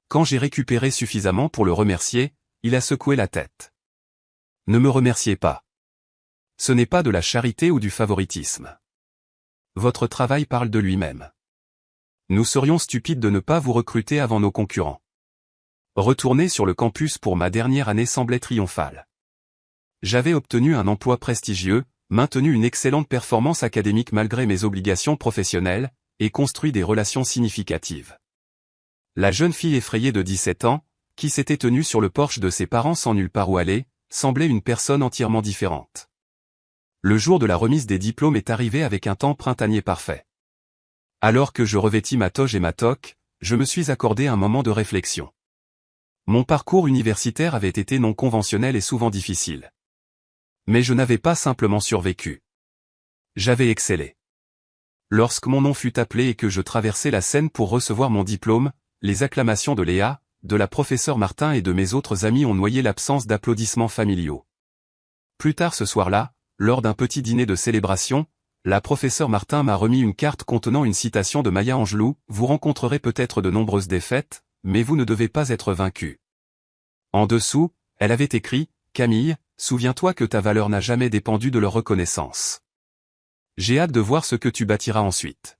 Quand j'ai récupéré suffisamment pour le remercier, il a secoué la tête. Ne me remerciez pas. Ce n'est pas de la charité ou du favoritisme. Votre travail parle de lui-même. Nous serions stupides de ne pas vous recruter avant nos concurrents. Retourner sur le campus pour ma dernière année semblait triomphal. J'avais obtenu un emploi prestigieux, maintenu une excellente performance académique malgré mes obligations professionnelles, et construit des relations significatives. La jeune fille effrayée de 17 ans, qui s'était tenue sur le porche de ses parents sans nulle part où aller, semblait une personne entièrement différente. Le jour de la remise des diplômes est arrivé avec un temps printanier parfait. Alors que je revêtis ma toge et ma toque, je me suis accordé un moment de réflexion. Mon parcours universitaire avait été non conventionnel et souvent difficile. Mais je n'avais pas simplement survécu. J'avais excellé. Lorsque mon nom fut appelé et que je traversai la scène pour recevoir mon diplôme, les acclamations de Léa, de la professeure Martin et de mes autres amis ont noyé l'absence d'applaudissements familiaux. Plus tard ce soir-là, lors d'un petit dîner de célébration, la professeure Martin m'a remis une carte contenant une citation de Maya Angelou, « Vous rencontrerez peut-être de nombreuses défaites, mais vous ne devez pas être vaincu. » En dessous, elle avait écrit, « Camille, souviens-toi que ta valeur n'a jamais dépendu de leur reconnaissance. J'ai hâte de voir ce que tu bâtiras ensuite. »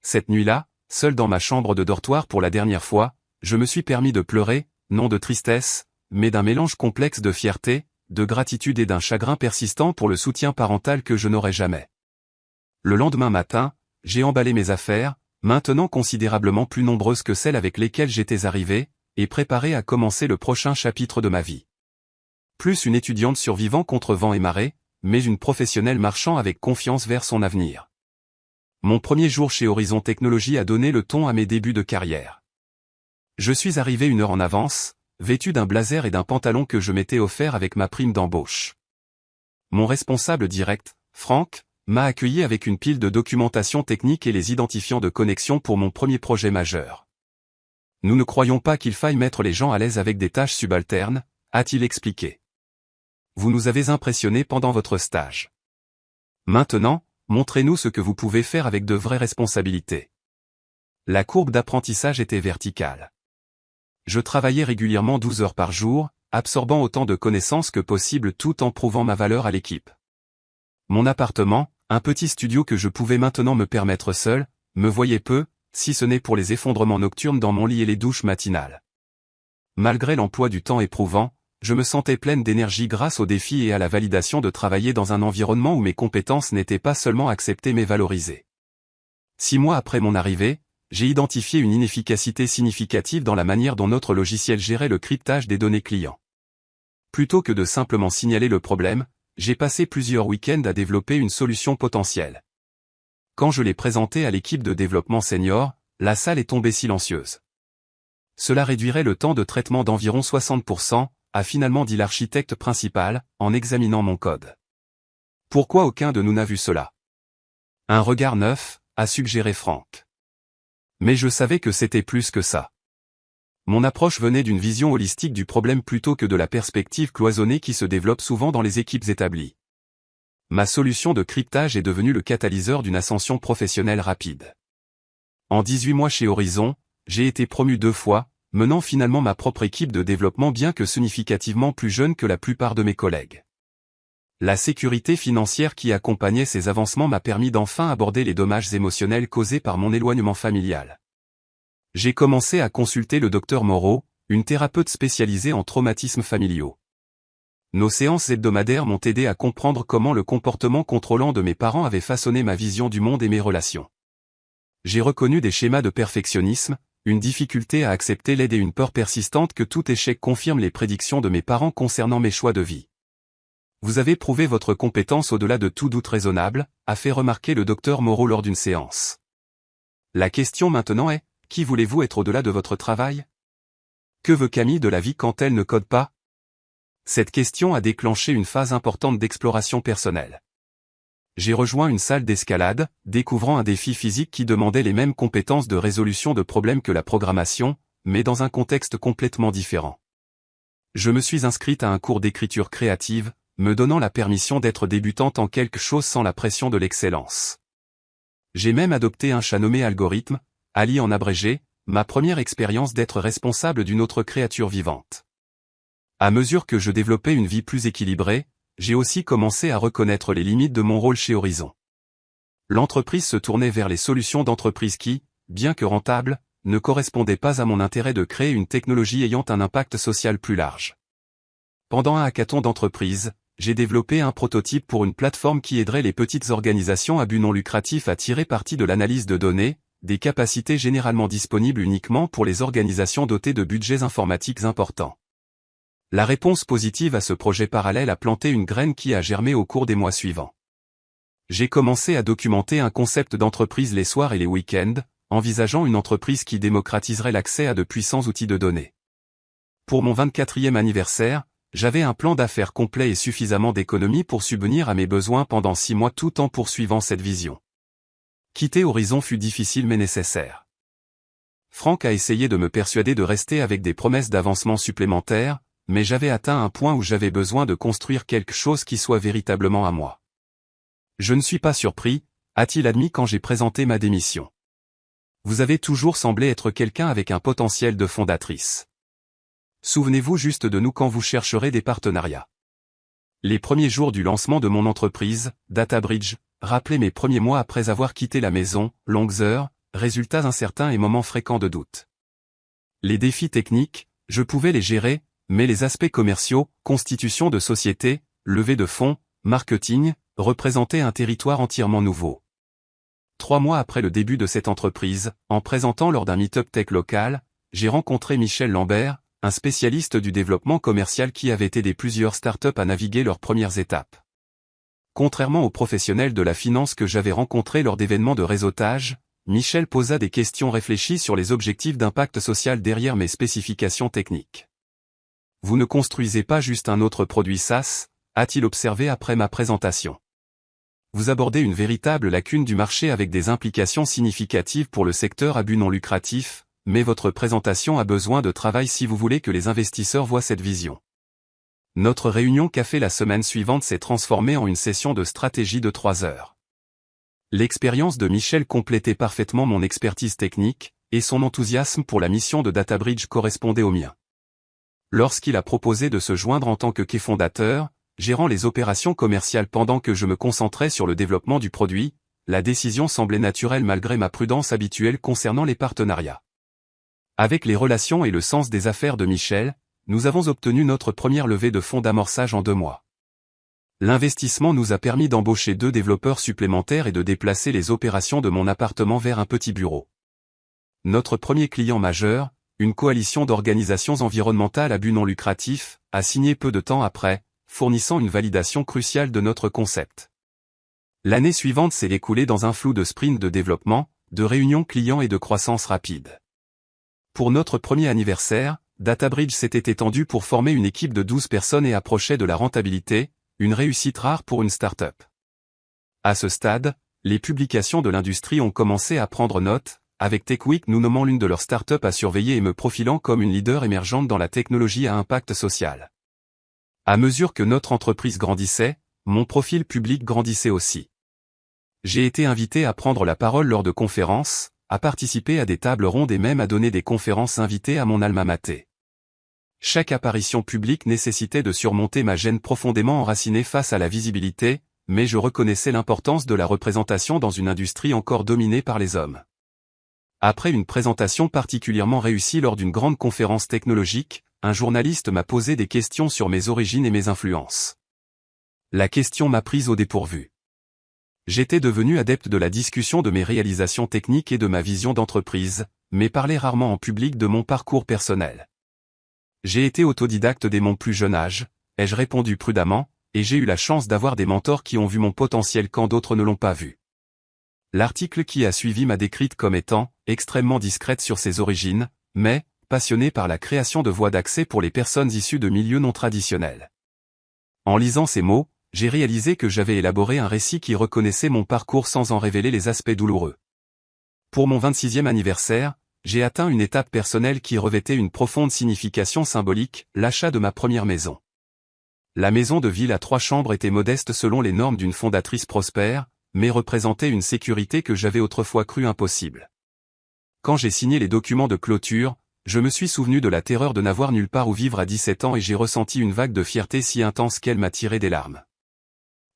Cette nuit-là, seul dans ma chambre de dortoir pour la dernière fois, je me suis permis de pleurer, non de tristesse, mais d'un mélange complexe de fierté, de gratitude et d'un chagrin persistant pour le soutien parental que je n'aurai jamais. Le lendemain matin, j'ai emballé mes affaires, maintenant considérablement plus nombreuses que celles avec lesquelles j'étais arrivé, et préparé à commencer le prochain chapitre de ma vie. Plus une étudiante survivant contre vent et marée, mais une professionnelle marchant avec confiance vers son avenir. Mon premier jour chez Horizon Technologies a donné le ton à mes débuts de carrière. Je suis arrivé 1 heure en avance, vêtu d'un blazer et d'un pantalon que je m'étais offert avec ma prime d'embauche. Mon responsable direct, Franck, m'a accueilli avec une pile de documentation technique et les identifiants de connexion pour mon premier projet majeur. Nous ne croyons pas qu'il faille mettre les gens à l'aise avec des tâches subalternes, a-t-il expliqué. Vous nous avez impressionnés pendant votre stage. Maintenant, montrez-nous ce que vous pouvez faire avec de vraies responsabilités. La courbe d'apprentissage était verticale. Je travaillais régulièrement 12 heures par jour, absorbant autant de connaissances que possible tout en prouvant ma valeur à l'équipe. Mon appartement, un petit studio que je pouvais maintenant me permettre seul, me voyait peu, si ce n'est pour les effondrements nocturnes dans mon lit et les douches matinales. Malgré l'emploi du temps éprouvant, je me sentais pleine d'énergie grâce au défi et à la validation de travailler dans un environnement où mes compétences n'étaient pas seulement acceptées mais valorisées. 6 mois après mon arrivée, j'ai identifié une inefficacité significative dans la manière dont notre logiciel gérait le cryptage des données clients. Plutôt que de simplement signaler le problème, j'ai passé plusieurs week-ends à développer une solution potentielle. Quand je l'ai présentée à l'équipe de développement senior, la salle est tombée silencieuse. Cela réduirait le temps de traitement d'environ 60%, a finalement dit l'architecte principal, en examinant mon code. Pourquoi aucun de nous n'a vu cela? Un regard neuf, a suggéré Franck. Mais je savais que c'était plus que ça. Mon approche venait d'une vision holistique du problème plutôt que de la perspective cloisonnée qui se développe souvent dans les équipes établies. Ma solution de cryptage est devenue le catalyseur d'une ascension professionnelle rapide. En 18 mois chez Horizon, j'ai été promu 2 fois, menant finalement ma propre équipe de développement bien que significativement plus jeune que la plupart de mes collègues. La sécurité financière qui accompagnait ces avancements m'a permis d'enfin aborder les dommages émotionnels causés par mon éloignement familial. J'ai commencé à consulter le Dr Moreau, une thérapeute spécialisée en traumatismes familiaux. Nos séances hebdomadaires m'ont aidé à comprendre comment le comportement contrôlant de mes parents avait façonné ma vision du monde et mes relations. J'ai reconnu des schémas de perfectionnisme, une difficulté à accepter l'aide et une peur persistante que tout échec confirme les prédictions de mes parents concernant mes choix de vie. Vous avez prouvé votre compétence au-delà de tout doute raisonnable, a fait remarquer le Dr Moreau lors d'une séance. La question maintenant est, qui voulez-vous être au-delà de votre travail? Que veut Camille de la vie quand elle ne code pas? Cette question a déclenché une phase importante d'exploration personnelle. J'ai rejoint une salle d'escalade, découvrant un défi physique qui demandait les mêmes compétences de résolution de problèmes que la programmation, mais dans un contexte complètement différent. Je me suis inscrite à un cours d'écriture créative, me donnant la permission d'être débutante en quelque chose sans la pression de l'excellence. J'ai même adopté un chat nommé Algorithme, Ali en abrégé, ma première expérience d'être responsable d'une autre créature vivante. À mesure que je développais une vie plus équilibrée, j'ai aussi commencé à reconnaître les limites de mon rôle chez Horizon. L'entreprise se tournait vers les solutions d'entreprise qui, bien que rentables, ne correspondaient pas à mon intérêt de créer une technologie ayant un impact social plus large. Pendant un hackathon d'entreprise, j'ai développé un prototype pour une plateforme qui aiderait les petites organisations à but non lucratif à tirer parti de l'analyse de données, des capacités généralement disponibles uniquement pour les organisations dotées de budgets informatiques importants. La réponse positive à ce projet parallèle a planté une graine qui a germé au cours des mois suivants. J'ai commencé à documenter un concept d'entreprise les soirs et les week-ends, envisageant une entreprise qui démocratiserait l'accès à de puissants outils de données. Pour mon 24e anniversaire, j'avais un plan d'affaires complet et suffisamment d'économies pour subvenir à mes besoins pendant 6 mois tout en poursuivant cette vision. Quitter Horizon fut difficile mais nécessaire. Franck a essayé de me persuader de rester avec des promesses d'avancement supplémentaires, mais j'avais atteint un point où j'avais besoin de construire quelque chose qui soit véritablement à moi. Je ne suis pas surpris, a-t-il admis quand j'ai présenté ma démission. Vous avez toujours semblé être quelqu'un avec un potentiel de fondatrice. Souvenez-vous juste de nous quand vous chercherez des partenariats. Les premiers jours du lancement de mon entreprise, DataBridge, rappelaient mes premiers mois après avoir quitté la maison, longues heures, résultats incertains et moments fréquents de doute. Les défis techniques, je pouvais les gérer, mais les aspects commerciaux, constitution de société, levée de fonds, marketing, représentaient un territoire entièrement nouveau. 3 mois après le début de cette entreprise, en présentant lors d'un meet-up tech local, j'ai rencontré Michel Lambert, un spécialiste du développement commercial qui avait aidé plusieurs startups à naviguer leurs premières étapes. Contrairement aux professionnels de la finance que j'avais rencontrés lors d'événements de réseautage, Michel posa des questions réfléchies sur les objectifs d'impact social derrière mes spécifications techniques. Vous ne construisez pas juste un autre produit SaaS, a-t-il observé après ma présentation. Vous abordez une véritable lacune du marché avec des implications significatives pour le secteur à but non lucratif, mais votre présentation a besoin de travail si vous voulez que les investisseurs voient cette vision. Notre réunion café la semaine suivante s'est transformée en une session de stratégie de 3 heures. L'expérience de Michel complétait parfaitement mon expertise technique, et son enthousiasme pour la mission de DataBridge correspondait au mien. Lorsqu'il a proposé de se joindre en tant que fondateur, gérant les opérations commerciales pendant que je me concentrais sur le développement du produit, la décision semblait naturelle malgré ma prudence habituelle concernant les partenariats. Avec les relations et le sens des affaires de Michel, nous avons obtenu notre première levée de fonds d'amorçage en 2 mois. L'investissement nous a permis d'embaucher 2 développeurs supplémentaires et de déplacer les opérations de mon appartement vers un petit bureau. Notre premier client majeur, une coalition d'organisations environnementales à but non lucratif, a signé peu de temps après, fournissant une validation cruciale de notre concept. L'année suivante s'est écoulée dans un flou de sprints de développement, de réunions clients et de croissance rapide. Pour notre premier anniversaire, DataBridge s'était étendu pour former une équipe de 12 personnes et approchait de la rentabilité, une réussite rare pour une start-up. À ce stade, les publications de l'industrie ont commencé à prendre note, avec TechWeek nous nommant l'une de leurs startups à surveiller et me profilant comme une leader émergente dans la technologie à impact social. À mesure que notre entreprise grandissait, mon profil public grandissait aussi. J'ai été invité à prendre la parole lors de conférences, à participer à des tables rondes et même à donner des conférences invitées à mon alma mater. Chaque apparition publique nécessitait de surmonter ma gêne profondément enracinée face à la visibilité, mais je reconnaissais l'importance de la représentation dans une industrie encore dominée par les hommes. Après une présentation particulièrement réussie lors d'une grande conférence technologique, un journaliste m'a posé des questions sur mes origines et mes influences. La question m'a prise au dépourvu. J'étais devenu adepte de la discussion de mes réalisations techniques et de ma vision d'entreprise, mais parlais rarement en public de mon parcours personnel. J'ai été autodidacte dès mon plus jeune âge, ai-je répondu prudemment, et j'ai eu la chance d'avoir des mentors qui ont vu mon potentiel quand d'autres ne l'ont pas vu. L'article qui a suivi m'a décrite comme étant extrêmement discrète sur ses origines, mais passionnée par la création de voies d'accès pour les personnes issues de milieux non traditionnels. En lisant ces mots, j'ai réalisé que j'avais élaboré un récit qui reconnaissait mon parcours sans en révéler les aspects douloureux. Pour mon 26e anniversaire, j'ai atteint une étape personnelle qui revêtait une profonde signification symbolique, l'achat de ma première maison. La maison de ville à 3 chambres était modeste selon les normes d'une fondatrice prospère, mais représentait une sécurité que j'avais autrefois cru impossible. Quand j'ai signé les documents de clôture, je me suis souvenu de la terreur de n'avoir nulle part où vivre à 17 ans et j'ai ressenti une vague de fierté si intense qu'elle m'a tiré des larmes.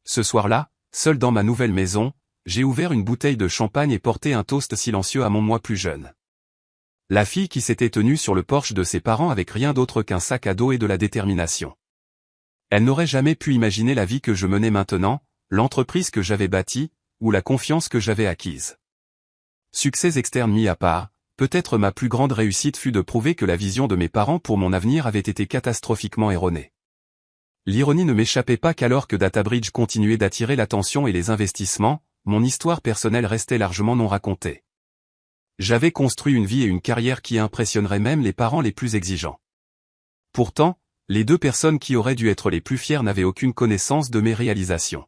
Ce soir-là, seul dans ma nouvelle maison, j'ai ouvert une bouteille de champagne et porté un toast silencieux à mon moi plus jeune. La fille qui s'était tenue sur le porche de ses parents avec rien d'autre qu'un sac à dos et de la détermination. Elle n'aurait jamais pu imaginer la vie que je menais maintenant, l'entreprise que j'avais bâtie, ou la confiance que j'avais acquise. Succès externe mis à part, peut-être ma plus grande réussite fut de prouver que la vision de mes parents pour mon avenir avait été catastrophiquement erronée. L'ironie ne m'échappait pas qu'alors que DataBridge continuait d'attirer l'attention et les investissements, mon histoire personnelle restait largement non racontée. J'avais construit une vie et une carrière qui impressionneraient même les parents les plus exigeants. Pourtant, les 2 personnes qui auraient dû être les plus fières n'avaient aucune connaissance de mes réalisations.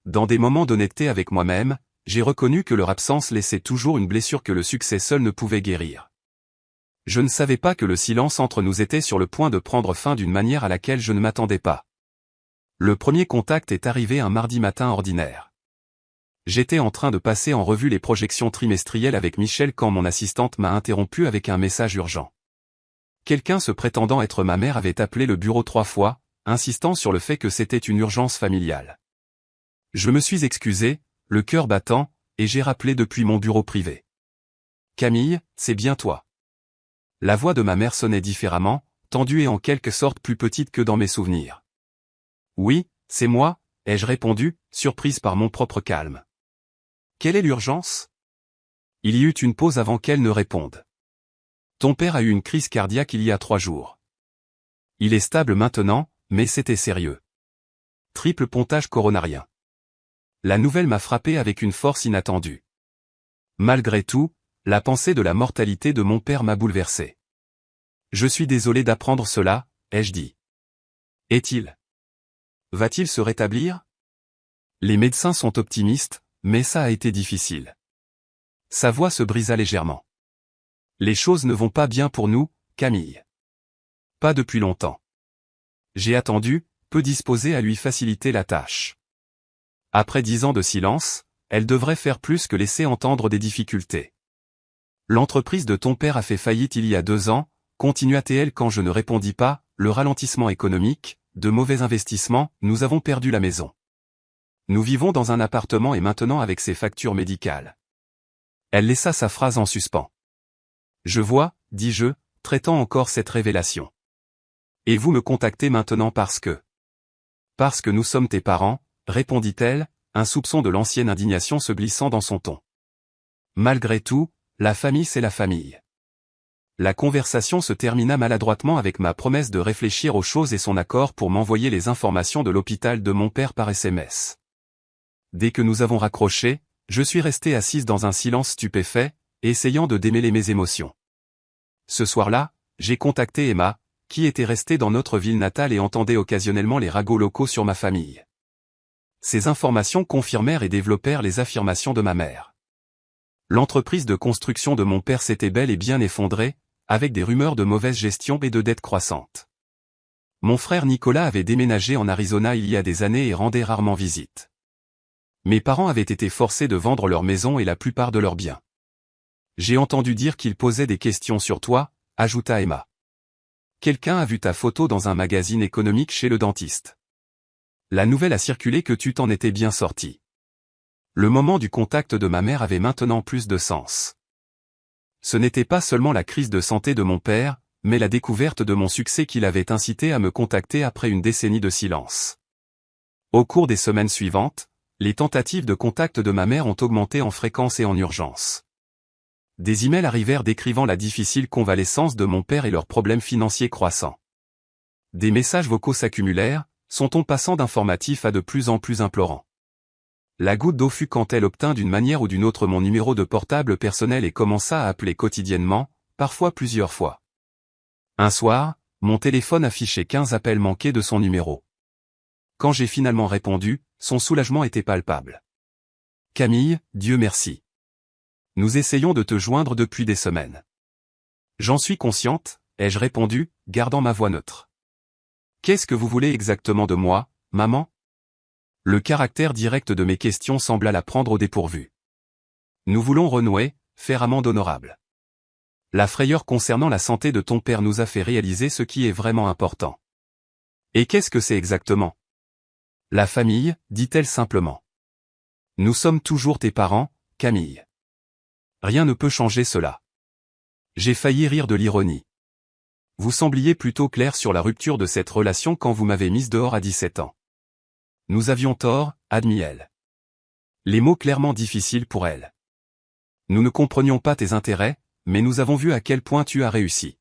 Dans des moments d'honnêteté avec moi-même, j'ai reconnu que leur absence laissait toujours une blessure que le succès seul ne pouvait guérir. Je ne savais pas que le silence entre nous était sur le point de prendre fin d'une manière à laquelle je ne m'attendais pas. Le premier contact est arrivé un mardi matin ordinaire. J'étais en train de passer en revue les projections trimestrielles avec Michel quand mon assistante m'a interrompu avec un message urgent. Quelqu'un se prétendant être ma mère avait appelé le bureau 3 fois, insistant sur le fait que c'était une urgence familiale. Je me suis excusé, le cœur battant, et j'ai rappelé depuis mon bureau privé. « Camille, c'est bien toi. » La voix de ma mère sonnait différemment, tendue et en quelque sorte plus petite que dans mes souvenirs. « Oui, c'est moi, » ai-je répondu, surprise par mon propre calme. « Quelle est l'urgence ?» Il y eut une pause avant qu'elle ne réponde. « Ton père a eu une crise cardiaque il y a 3 jours. Il est stable maintenant, mais c'était sérieux. Triple pontage coronarien. » La nouvelle m'a frappé avec une force inattendue. Malgré tout, la pensée de la mortalité de mon père m'a bouleversé. « Je suis désolé d'apprendre cela, » ai-je dit. « Est-il? Va-t-il se rétablir? » Les médecins sont optimistes, mais ça a été difficile. Sa voix se brisa légèrement. « Les choses ne vont pas bien pour nous, Camille. » Pas depuis longtemps. J'ai attendu, peu disposé à lui faciliter la tâche. Après 10 ans de silence, elle devrait faire plus que laisser entendre des difficultés. L'entreprise de ton père a fait faillite il y a 2 ans, continua-t-elle quand je ne répondis pas, le ralentissement économique, de mauvais investissements, nous avons perdu la maison. Nous vivons dans un appartement et maintenant avec ses factures médicales. Elle laissa sa phrase en suspens. Je vois, dis-je, traitant encore cette révélation. Et vous me contactez maintenant parce que... Parce que nous sommes tes parents, répondit-elle, un soupçon de l'ancienne indignation se glissant dans son ton. Malgré tout, la famille c'est la famille. La conversation se termina maladroitement avec ma promesse de réfléchir aux choses et son accord pour m'envoyer les informations de l'hôpital de mon père par SMS. Dès que nous avons raccroché, je suis resté assise dans un silence stupéfait, essayant de démêler mes émotions. Ce soir-là, j'ai contacté Emma, qui était restée dans notre ville natale et entendait occasionnellement les ragots locaux sur ma famille. Ces informations confirmèrent et développèrent les affirmations de ma mère. L'entreprise de construction de mon père s'était bel et bien effondrée, avec des rumeurs de mauvaise gestion et de dettes croissantes. Mon frère Nicolas avait déménagé en Arizona il y a des années et rendait rarement visite. Mes parents avaient été forcés de vendre leur maison et la plupart de leurs biens. J'ai entendu dire qu'ils posaient des questions sur toi, ajouta Emma. Quelqu'un a vu ta photo dans un magazine économique chez le dentiste. La nouvelle a circulé que tu t'en étais bien sorti. Le moment du contact de ma mère avait maintenant plus de sens. Ce n'était pas seulement la crise de santé de mon père, mais la découverte de mon succès qui l'avait incité à me contacter après une décennie de silence. Au cours des semaines suivantes, les tentatives de contact de ma mère ont augmenté en fréquence et en urgence. Des emails arrivèrent décrivant la difficile convalescence de mon père et leurs problèmes financiers croissants. Des messages vocaux s'accumulèrent, son ton passant d'informatif à de plus en plus implorant. La goutte d'eau fut quand elle obtint d'une manière ou d'une autre mon numéro de portable personnel et commença à appeler quotidiennement, parfois plusieurs fois. Un soir, mon téléphone affichait 15 appels manqués de son numéro. Quand j'ai finalement répondu, son soulagement était palpable. « Camille, Dieu merci. Nous essayons de te joindre depuis des semaines. »« J'en suis consciente, » ai-je répondu, gardant ma voix neutre. « Qu'est-ce que vous voulez exactement de moi, maman ?» Le caractère direct de mes questions sembla la prendre au dépourvu. « Nous voulons renouer, faire amende honorable. La frayeur concernant la santé de ton père nous a fait réaliser ce qui est vraiment important. »« Et qu'est-ce que c'est exactement ?»« La famille, dit-elle simplement. Nous sommes toujours tes parents, Camille. Rien ne peut changer cela. » J'ai failli rire de l'ironie. « Vous sembliez plutôt clair sur la rupture de cette relation quand vous m'avez mise dehors à 17 ans. » Nous avions tort, admit-elle. Les mots clairement difficiles pour elle. Nous ne comprenions pas tes intérêts, mais nous avons vu à quel point tu as réussi.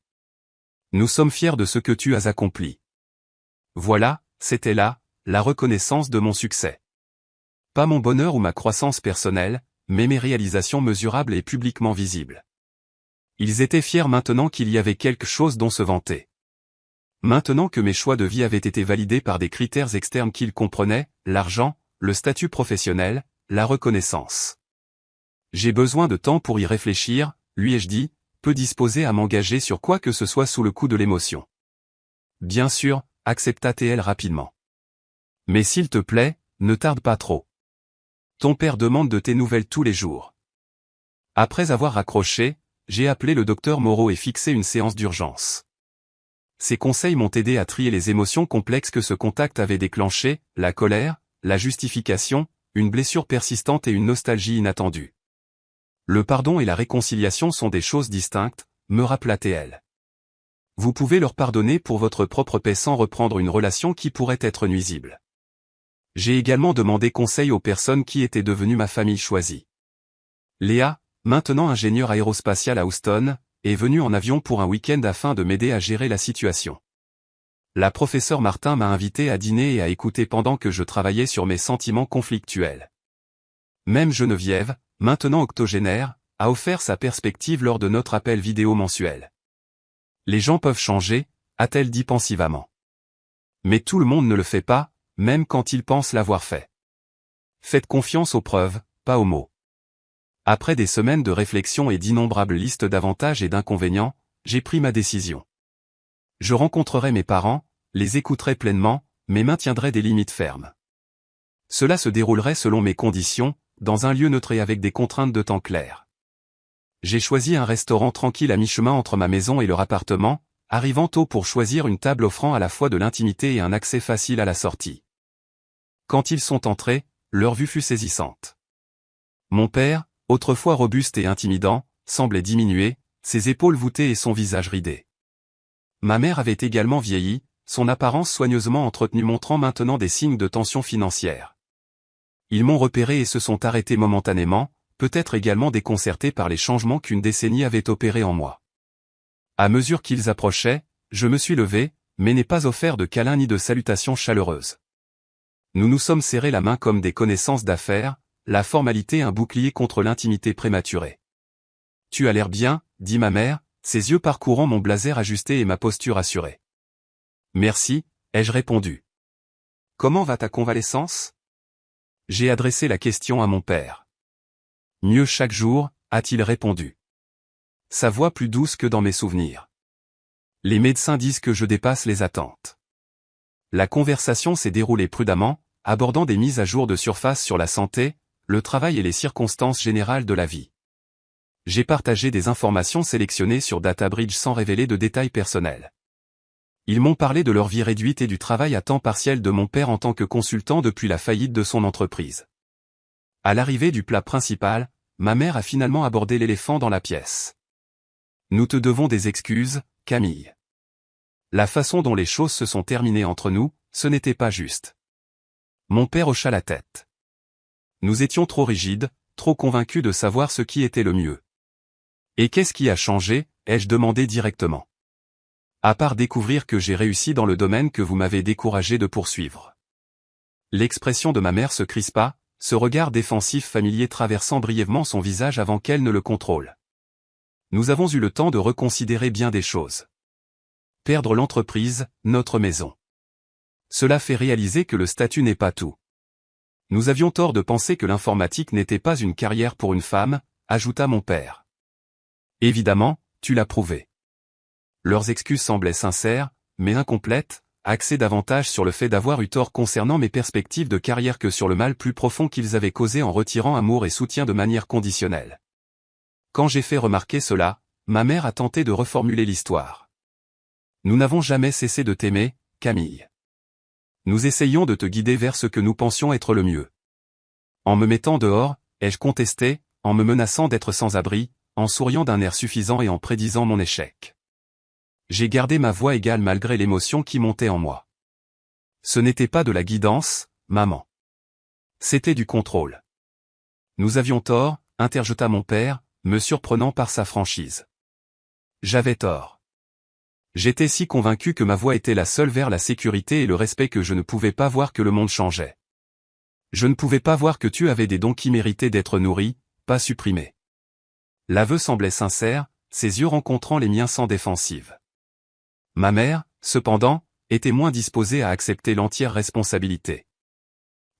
Nous sommes fiers de ce que tu as accompli. Voilà, c'était là, la reconnaissance de mon succès. Pas mon bonheur ou ma croissance personnelle, mais mes réalisations mesurables et publiquement visibles. Ils étaient fiers maintenant qu'il y avait quelque chose dont se vanter. Maintenant que mes choix de vie avaient été validés par des critères externes qu'ils comprenaient, l'argent, le statut professionnel, la reconnaissance. J'ai besoin de temps pour y réfléchir, lui ai-je dit, peu disposé à m'engager sur quoi que ce soit sous le coup de l'émotion. Bien sûr, accepta-t-elle rapidement. Mais s'il te plaît, ne tarde pas trop. Ton père demande de tes nouvelles tous les jours. Après avoir raccroché, j'ai appelé le docteur Moreau et fixé une séance d'urgence. Ses conseils m'ont aidé à trier les émotions complexes que ce contact avait déclenchées, la colère, la justification, une blessure persistante et une nostalgie inattendue. Le pardon et la réconciliation sont des choses distinctes, me rappela-t-elle. Vous pouvez leur pardonner pour votre propre paix sans reprendre une relation qui pourrait être nuisible. J'ai également demandé conseil aux personnes qui étaient devenues ma famille choisie. Léa, maintenant ingénieure aérospatiale à Houston, est venue en avion pour un week-end afin de m'aider à gérer la situation. La professeure Martin m'a invité à dîner et à écouter pendant que je travaillais sur mes sentiments conflictuels. Même Geneviève, maintenant octogénaire, a offert sa perspective lors de notre appel vidéo mensuel. Les gens peuvent changer, a-t-elle dit pensivement. Mais tout le monde ne le fait pas, même quand ils pensent l'avoir fait. Faites confiance aux preuves, pas aux mots. Après des semaines de réflexion et d'innombrables listes d'avantages et d'inconvénients, j'ai pris ma décision. Je rencontrerai mes parents, les écouterai pleinement, mais maintiendrai des limites fermes. Cela se déroulerait selon mes conditions, dans un lieu neutre et avec des contraintes de temps claires. J'ai choisi un restaurant tranquille à mi-chemin entre ma maison et leur appartement, arrivant tôt pour choisir une table offrant à la fois de l'intimité et un accès facile à la sortie. Quand ils sont entrés, leur vue fut saisissante. Mon père, autrefois robuste et intimidant, semblait diminuer, ses épaules voûtées et son visage ridé. Ma mère avait également vieilli, son apparence soigneusement entretenue montrant maintenant des signes de tension financière. Ils m'ont repéré et se sont arrêtés momentanément, peut-être également déconcertés par les changements qu'une décennie avait opérés en moi. À mesure qu'ils approchaient, je me suis levé, mais n'ai pas offert de câlins ni de salutations chaleureuses. Nous nous sommes serrés la main comme des connaissances d'affaires, la formalité un bouclier contre l'intimité prématurée. « Tu as l'air bien, » dit ma mère, ses yeux parcourant mon blazer ajusté et ma posture assurée. « Merci, » ai-je répondu. « Comment va ta convalescence ?» J'ai adressé la question à mon père. « Mieux chaque jour, » a-t-il répondu. Sa voix plus douce que dans mes souvenirs. Les médecins disent que je dépasse les attentes. La conversation s'est déroulée prudemment, abordant des mises à jour de surface sur la santé, le travail et les circonstances générales de la vie. J'ai partagé des informations sélectionnées sur DataBridge sans révéler de détails personnels. Ils m'ont parlé de leur vie réduite et du travail à temps partiel de mon père en tant que consultant depuis la faillite de son entreprise. À l'arrivée du plat principal, ma mère a finalement abordé l'éléphant dans la pièce. Nous te devons des excuses, Camille. La façon dont les choses se sont terminées entre nous, ce n'était pas juste. Mon père hocha la tête. Nous étions trop rigides, trop convaincus de savoir ce qui était le mieux. Et qu'est-ce qui a changé, ai-je demandé directement. À part découvrir que j'ai réussi dans le domaine que vous m'avez découragé de poursuivre. L'expression de ma mère se crispa, ce regard défensif familier traversant brièvement son visage avant qu'elle ne le contrôle. Nous avons eu le temps de reconsidérer bien des choses. Perdre l'entreprise, notre maison. Cela fait réaliser que le statut n'est pas tout. Nous avions tort de penser que l'informatique n'était pas une carrière pour une femme, ajouta mon père. Évidemment, tu l'as prouvé. Leurs excuses semblaient sincères, mais incomplètes, axées davantage sur le fait d'avoir eu tort concernant mes perspectives de carrière que sur le mal plus profond qu'ils avaient causé en retirant amour et soutien de manière conditionnelle. Quand j'ai fait remarquer cela, ma mère a tenté de reformuler l'histoire. Nous n'avons jamais cessé de t'aimer, Camille. Nous essayons de te guider vers ce que nous pensions être le mieux. En me mettant dehors, ai-je contesté, en me menaçant d'être sans abri, en souriant d'un air suffisant et en prédisant mon échec. J'ai gardé ma voix égale malgré l'émotion qui montait en moi. Ce n'était pas de la guidance, maman. C'était du contrôle. Nous avions tort, interjeta mon père, me surprenant par sa franchise. J'avais tort. J'étais si convaincu que ma voie était la seule vers la sécurité et le respect que je ne pouvais pas voir que le monde changeait. Je ne pouvais pas voir que tu avais des dons qui méritaient d'être nourris, pas supprimés. L'aveu semblait sincère, ses yeux rencontrant les miens sans défensive. Ma mère, cependant, était moins disposée à accepter l'entière responsabilité.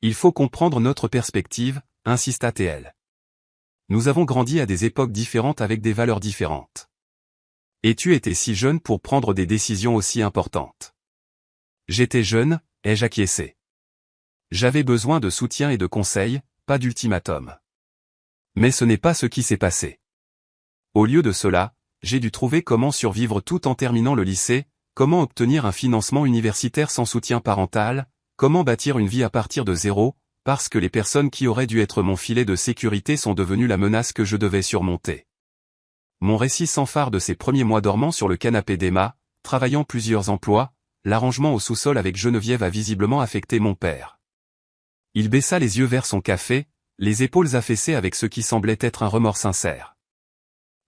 Il faut comprendre notre perspective, insista-t-elle. Nous avons grandi à des époques différentes avec des valeurs différentes. Et tu étais si jeune pour prendre des décisions aussi importantes. J'étais jeune, ai-je acquiescé. J'avais besoin de soutien et de conseils, pas d'ultimatum. Mais ce n'est pas ce qui s'est passé. Au lieu de cela, j'ai dû trouver comment survivre tout en terminant le lycée, comment obtenir un financement universitaire sans soutien parental, comment bâtir une vie à partir de zéro, parce que les personnes qui auraient dû être mon filet de sécurité sont devenues la menace que je devais surmonter. Mon récit sans phare de ces premiers mois dormant sur le canapé d'Emma, travaillant plusieurs emplois, l'arrangement au sous-sol avec Geneviève a visiblement affecté mon père. Il baissa les yeux vers son café, les épaules affaissées avec ce qui semblait être un remords sincère.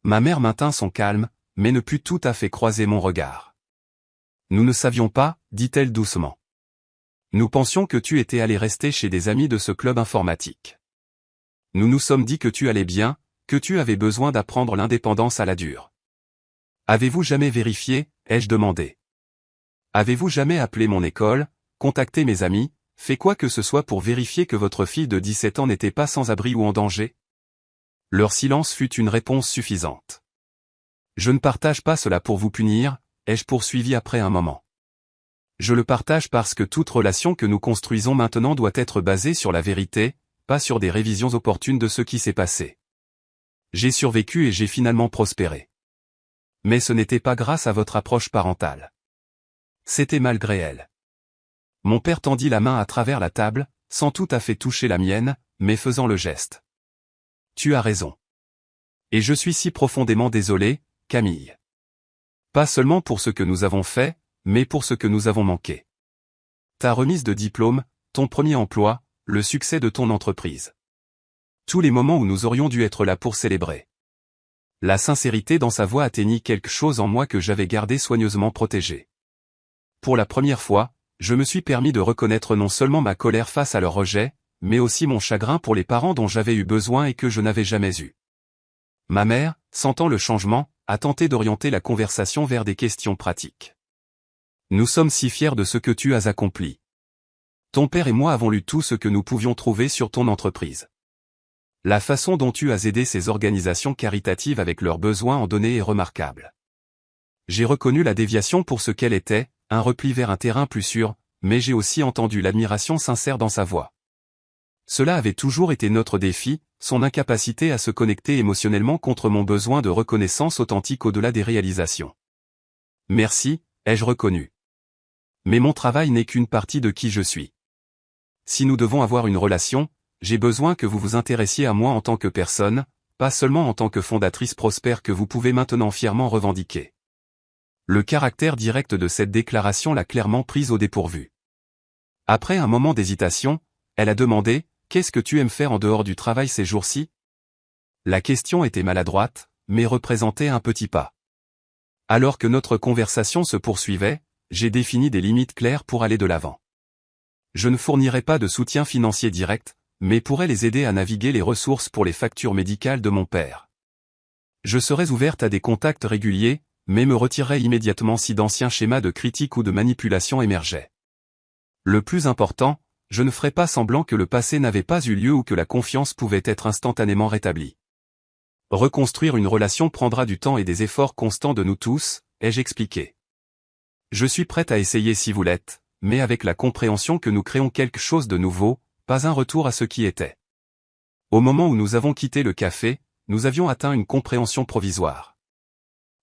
Ma mère maintint son calme, mais ne put tout à fait croiser mon regard. Nous ne savions pas, dit-elle doucement. Nous pensions que tu étais allé rester chez des amis de ce club informatique. Nous nous sommes dit que tu allais bien, que tu avais besoin d'apprendre l'indépendance à la dure. Avez-vous jamais vérifié, ai-je demandé. Avez-vous jamais appelé mon école, contacté mes amis, fait quoi que ce soit pour vérifier que votre fille de 17 ans n'était pas sans abri ou en danger? Leur silence fut une réponse suffisante. Je ne partage pas cela pour vous punir, ai-je poursuivi après un moment. Je le partage parce que toute relation que nous construisons maintenant doit être basée sur la vérité, pas sur des révisions opportunes de ce qui s'est passé. J'ai survécu et j'ai finalement prospéré. Mais ce n'était pas grâce à votre approche parentale. C'était malgré elle. Mon père tendit la main à travers la table, sans tout à fait toucher la mienne, mais faisant le geste. Tu as raison. Et je suis si profondément désolé, Camille. Pas seulement pour ce que nous avons fait, mais pour ce que nous avons manqué. Ta remise de diplôme, ton premier emploi, le succès de ton entreprise. Tous les moments où nous aurions dû être là pour célébrer. La sincérité dans sa voix atteignit quelque chose en moi que j'avais gardé soigneusement protégé. Pour la première fois, je me suis permis de reconnaître non seulement ma colère face à leur rejet, mais aussi mon chagrin pour les parents dont j'avais eu besoin et que je n'avais jamais eu. Ma mère, sentant le changement, a tenté d'orienter la conversation vers des questions pratiques. Nous sommes si fiers de ce que tu as accompli. Ton père et moi avons lu tout ce que nous pouvions trouver sur ton entreprise. La façon dont tu as aidé ces organisations caritatives avec leurs besoins en données est remarquable. J'ai reconnu la déviation pour ce qu'elle était, un repli vers un terrain plus sûr, mais j'ai aussi entendu l'admiration sincère dans sa voix. Cela avait toujours été notre défi, son incapacité à se connecter émotionnellement contre mon besoin de reconnaissance authentique au-delà des réalisations. Merci, ai-je reconnu. Mais mon travail n'est qu'une partie de qui je suis. Si nous devons avoir une relation, j'ai besoin que vous vous intéressiez à moi en tant que personne, pas seulement en tant que fondatrice prospère que vous pouvez maintenant fièrement revendiquer. Le caractère direct de cette déclaration l'a clairement prise au dépourvu. Après un moment d'hésitation, elle a demandé « Qu'est-ce que tu aimes faire en dehors du travail ces jours-ci » La question était maladroite, mais représentait un petit pas. Alors que notre conversation se poursuivait, j'ai défini des limites claires pour aller de l'avant. Je ne fournirai pas de soutien financier direct, mais pourrais les aider à naviguer les ressources pour les factures médicales de mon père. Je serais ouverte à des contacts réguliers, mais me retirerais immédiatement si d'anciens schémas de critique ou de manipulation émergeaient. Le plus important, je ne ferai pas semblant que le passé n'avait pas eu lieu ou que la confiance pouvait être instantanément rétablie. Reconstruire une relation prendra du temps et des efforts constants de nous tous, ai-je expliqué. Je suis prête à essayer si vous l'êtes, mais avec la compréhension que nous créons quelque chose de nouveau, pas un retour à ce qui était. Au moment où nous avons quitté le café, nous avions atteint une compréhension provisoire.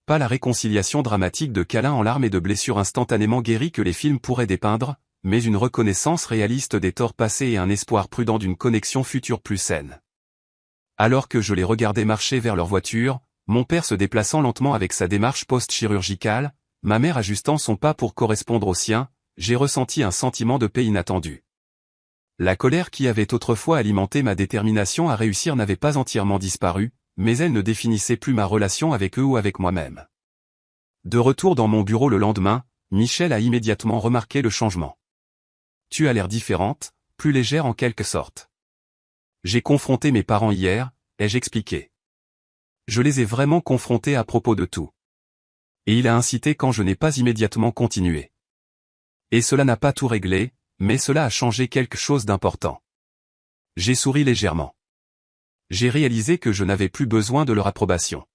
Pas la réconciliation dramatique de câlins en larmes et de blessures instantanément guéries que les films pourraient dépeindre, mais une reconnaissance réaliste des torts passés et un espoir prudent d'une connexion future plus saine. Alors que je les regardais marcher vers leur voiture, mon père se déplaçant lentement avec sa démarche post-chirurgicale, ma mère ajustant son pas pour correspondre au sien, j'ai ressenti un sentiment de paix inattendu. La colère qui avait autrefois alimenté ma détermination à réussir n'avait pas entièrement disparu, mais elle ne définissait plus ma relation avec eux ou avec moi-même. De retour dans mon bureau le lendemain, Michel a immédiatement remarqué le changement. « Tu as l'air différente, plus légère en quelque sorte. » J'ai confronté mes parents hier, ai-je expliqué. Je les ai vraiment confrontés à propos de tout. Et il a incité quand je n'ai pas immédiatement continué. Et cela n'a pas tout réglé, mais cela a changé quelque chose d'important. J'ai souri légèrement. J'ai réalisé que je n'avais plus besoin de leur approbation.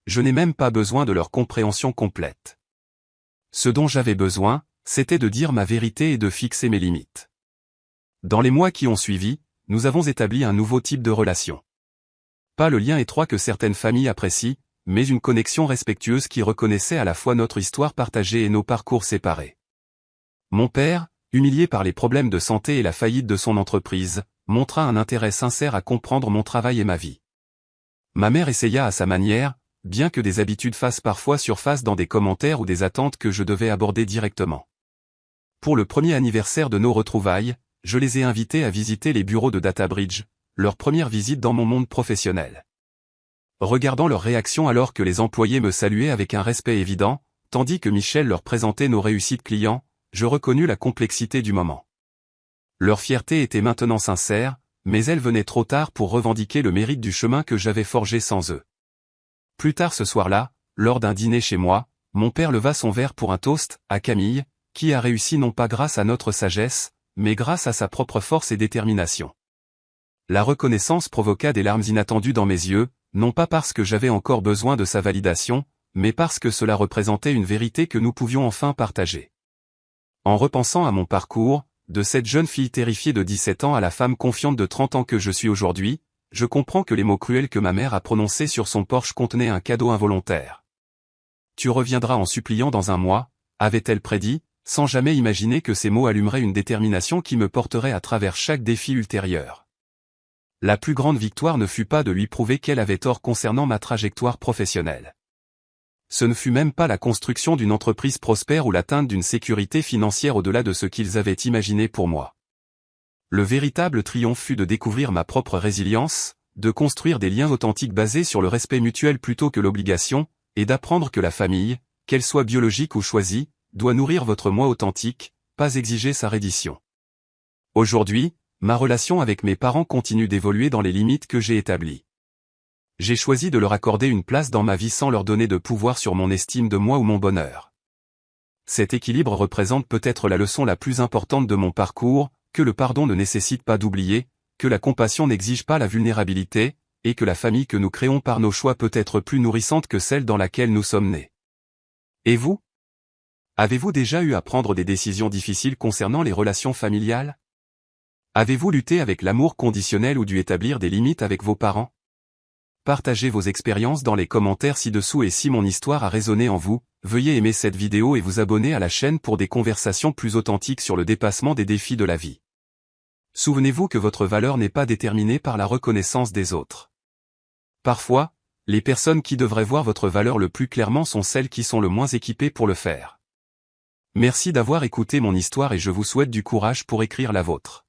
Je n'ai même pas besoin de leur compréhension complète. Ce dont j'avais besoin, c'était de dire ma vérité et de fixer mes limites. Dans les mois qui ont suivi, nous avons établi un nouveau type de relation. Pas le lien étroit que certaines familles apprécient, mais une connexion respectueuse qui reconnaissait à la fois notre histoire partagée et nos parcours séparés. Mon père, humilié par les problèmes de santé et la faillite de son entreprise, montra un intérêt sincère à comprendre mon travail et ma vie. Ma mère essaya à sa manière, bien que des habitudes fassent parfois surface dans des commentaires ou des attentes que je devais aborder directement. Pour le premier anniversaire de nos retrouvailles, je les ai invités à visiter les bureaux de DataBridge, leur première visite dans mon monde professionnel. Regardant leur réaction alors que les employés me saluaient avec un respect évident, tandis que Michel leur présentait nos réussites clients, je reconnus la complexité du moment. Leur fierté était maintenant sincère, mais elle venait trop tard pour revendiquer le mérite du chemin que j'avais forgé sans eux. Plus tard ce soir-là, lors d'un dîner chez moi, mon père leva son verre pour un toast à Camille, qui a réussi non pas grâce à notre sagesse, mais grâce à sa propre force et détermination. La reconnaissance provoqua des larmes inattendues dans mes yeux, non pas parce que j'avais encore besoin de sa validation, mais parce que cela représentait une vérité que nous pouvions enfin partager. En repensant à mon parcours, de cette jeune fille terrifiée de 17 ans à la femme confiante de 30 ans que je suis aujourd'hui, je comprends que les mots cruels que ma mère a prononcés sur son porche contenaient un cadeau involontaire. « Tu reviendras en suppliant dans un mois », avait-elle prédit, sans jamais imaginer que ces mots allumeraient une détermination qui me porterait à travers chaque défi ultérieur. La plus grande victoire ne fut pas de lui prouver qu'elle avait tort concernant ma trajectoire professionnelle. Ce ne fut même pas la construction d'une entreprise prospère ou l'atteinte d'une sécurité financière au-delà de ce qu'ils avaient imaginé pour moi. Le véritable triomphe fut de découvrir ma propre résilience, de construire des liens authentiques basés sur le respect mutuel plutôt que l'obligation, et d'apprendre que la famille, qu'elle soit biologique ou choisie, doit nourrir votre moi authentique, pas exiger sa reddition. Aujourd'hui, ma relation avec mes parents continue d'évoluer dans les limites que j'ai établies. J'ai choisi de leur accorder une place dans ma vie sans leur donner de pouvoir sur mon estime de moi ou mon bonheur. Cet équilibre représente peut-être la leçon la plus importante de mon parcours, que le pardon ne nécessite pas d'oublier, que la compassion n'exige pas la vulnérabilité, et que la famille que nous créons par nos choix peut être plus nourrissante que celle dans laquelle nous sommes nés. Et vous? Avez-vous déjà eu à prendre des décisions difficiles concernant les relations familiales? Avez-vous lutté avec l'amour conditionnel ou dû établir des limites avec vos parents? Partagez vos expériences dans les commentaires ci-dessous et si mon histoire a résonné en vous, veuillez aimer cette vidéo et vous abonner à la chaîne pour des conversations plus authentiques sur le dépassement des défis de la vie. Souvenez-vous que votre valeur n'est pas déterminée par la reconnaissance des autres. Parfois, les personnes qui devraient voir votre valeur le plus clairement sont celles qui sont le moins équipées pour le faire. Merci d'avoir écouté mon histoire et je vous souhaite du courage pour écrire la vôtre.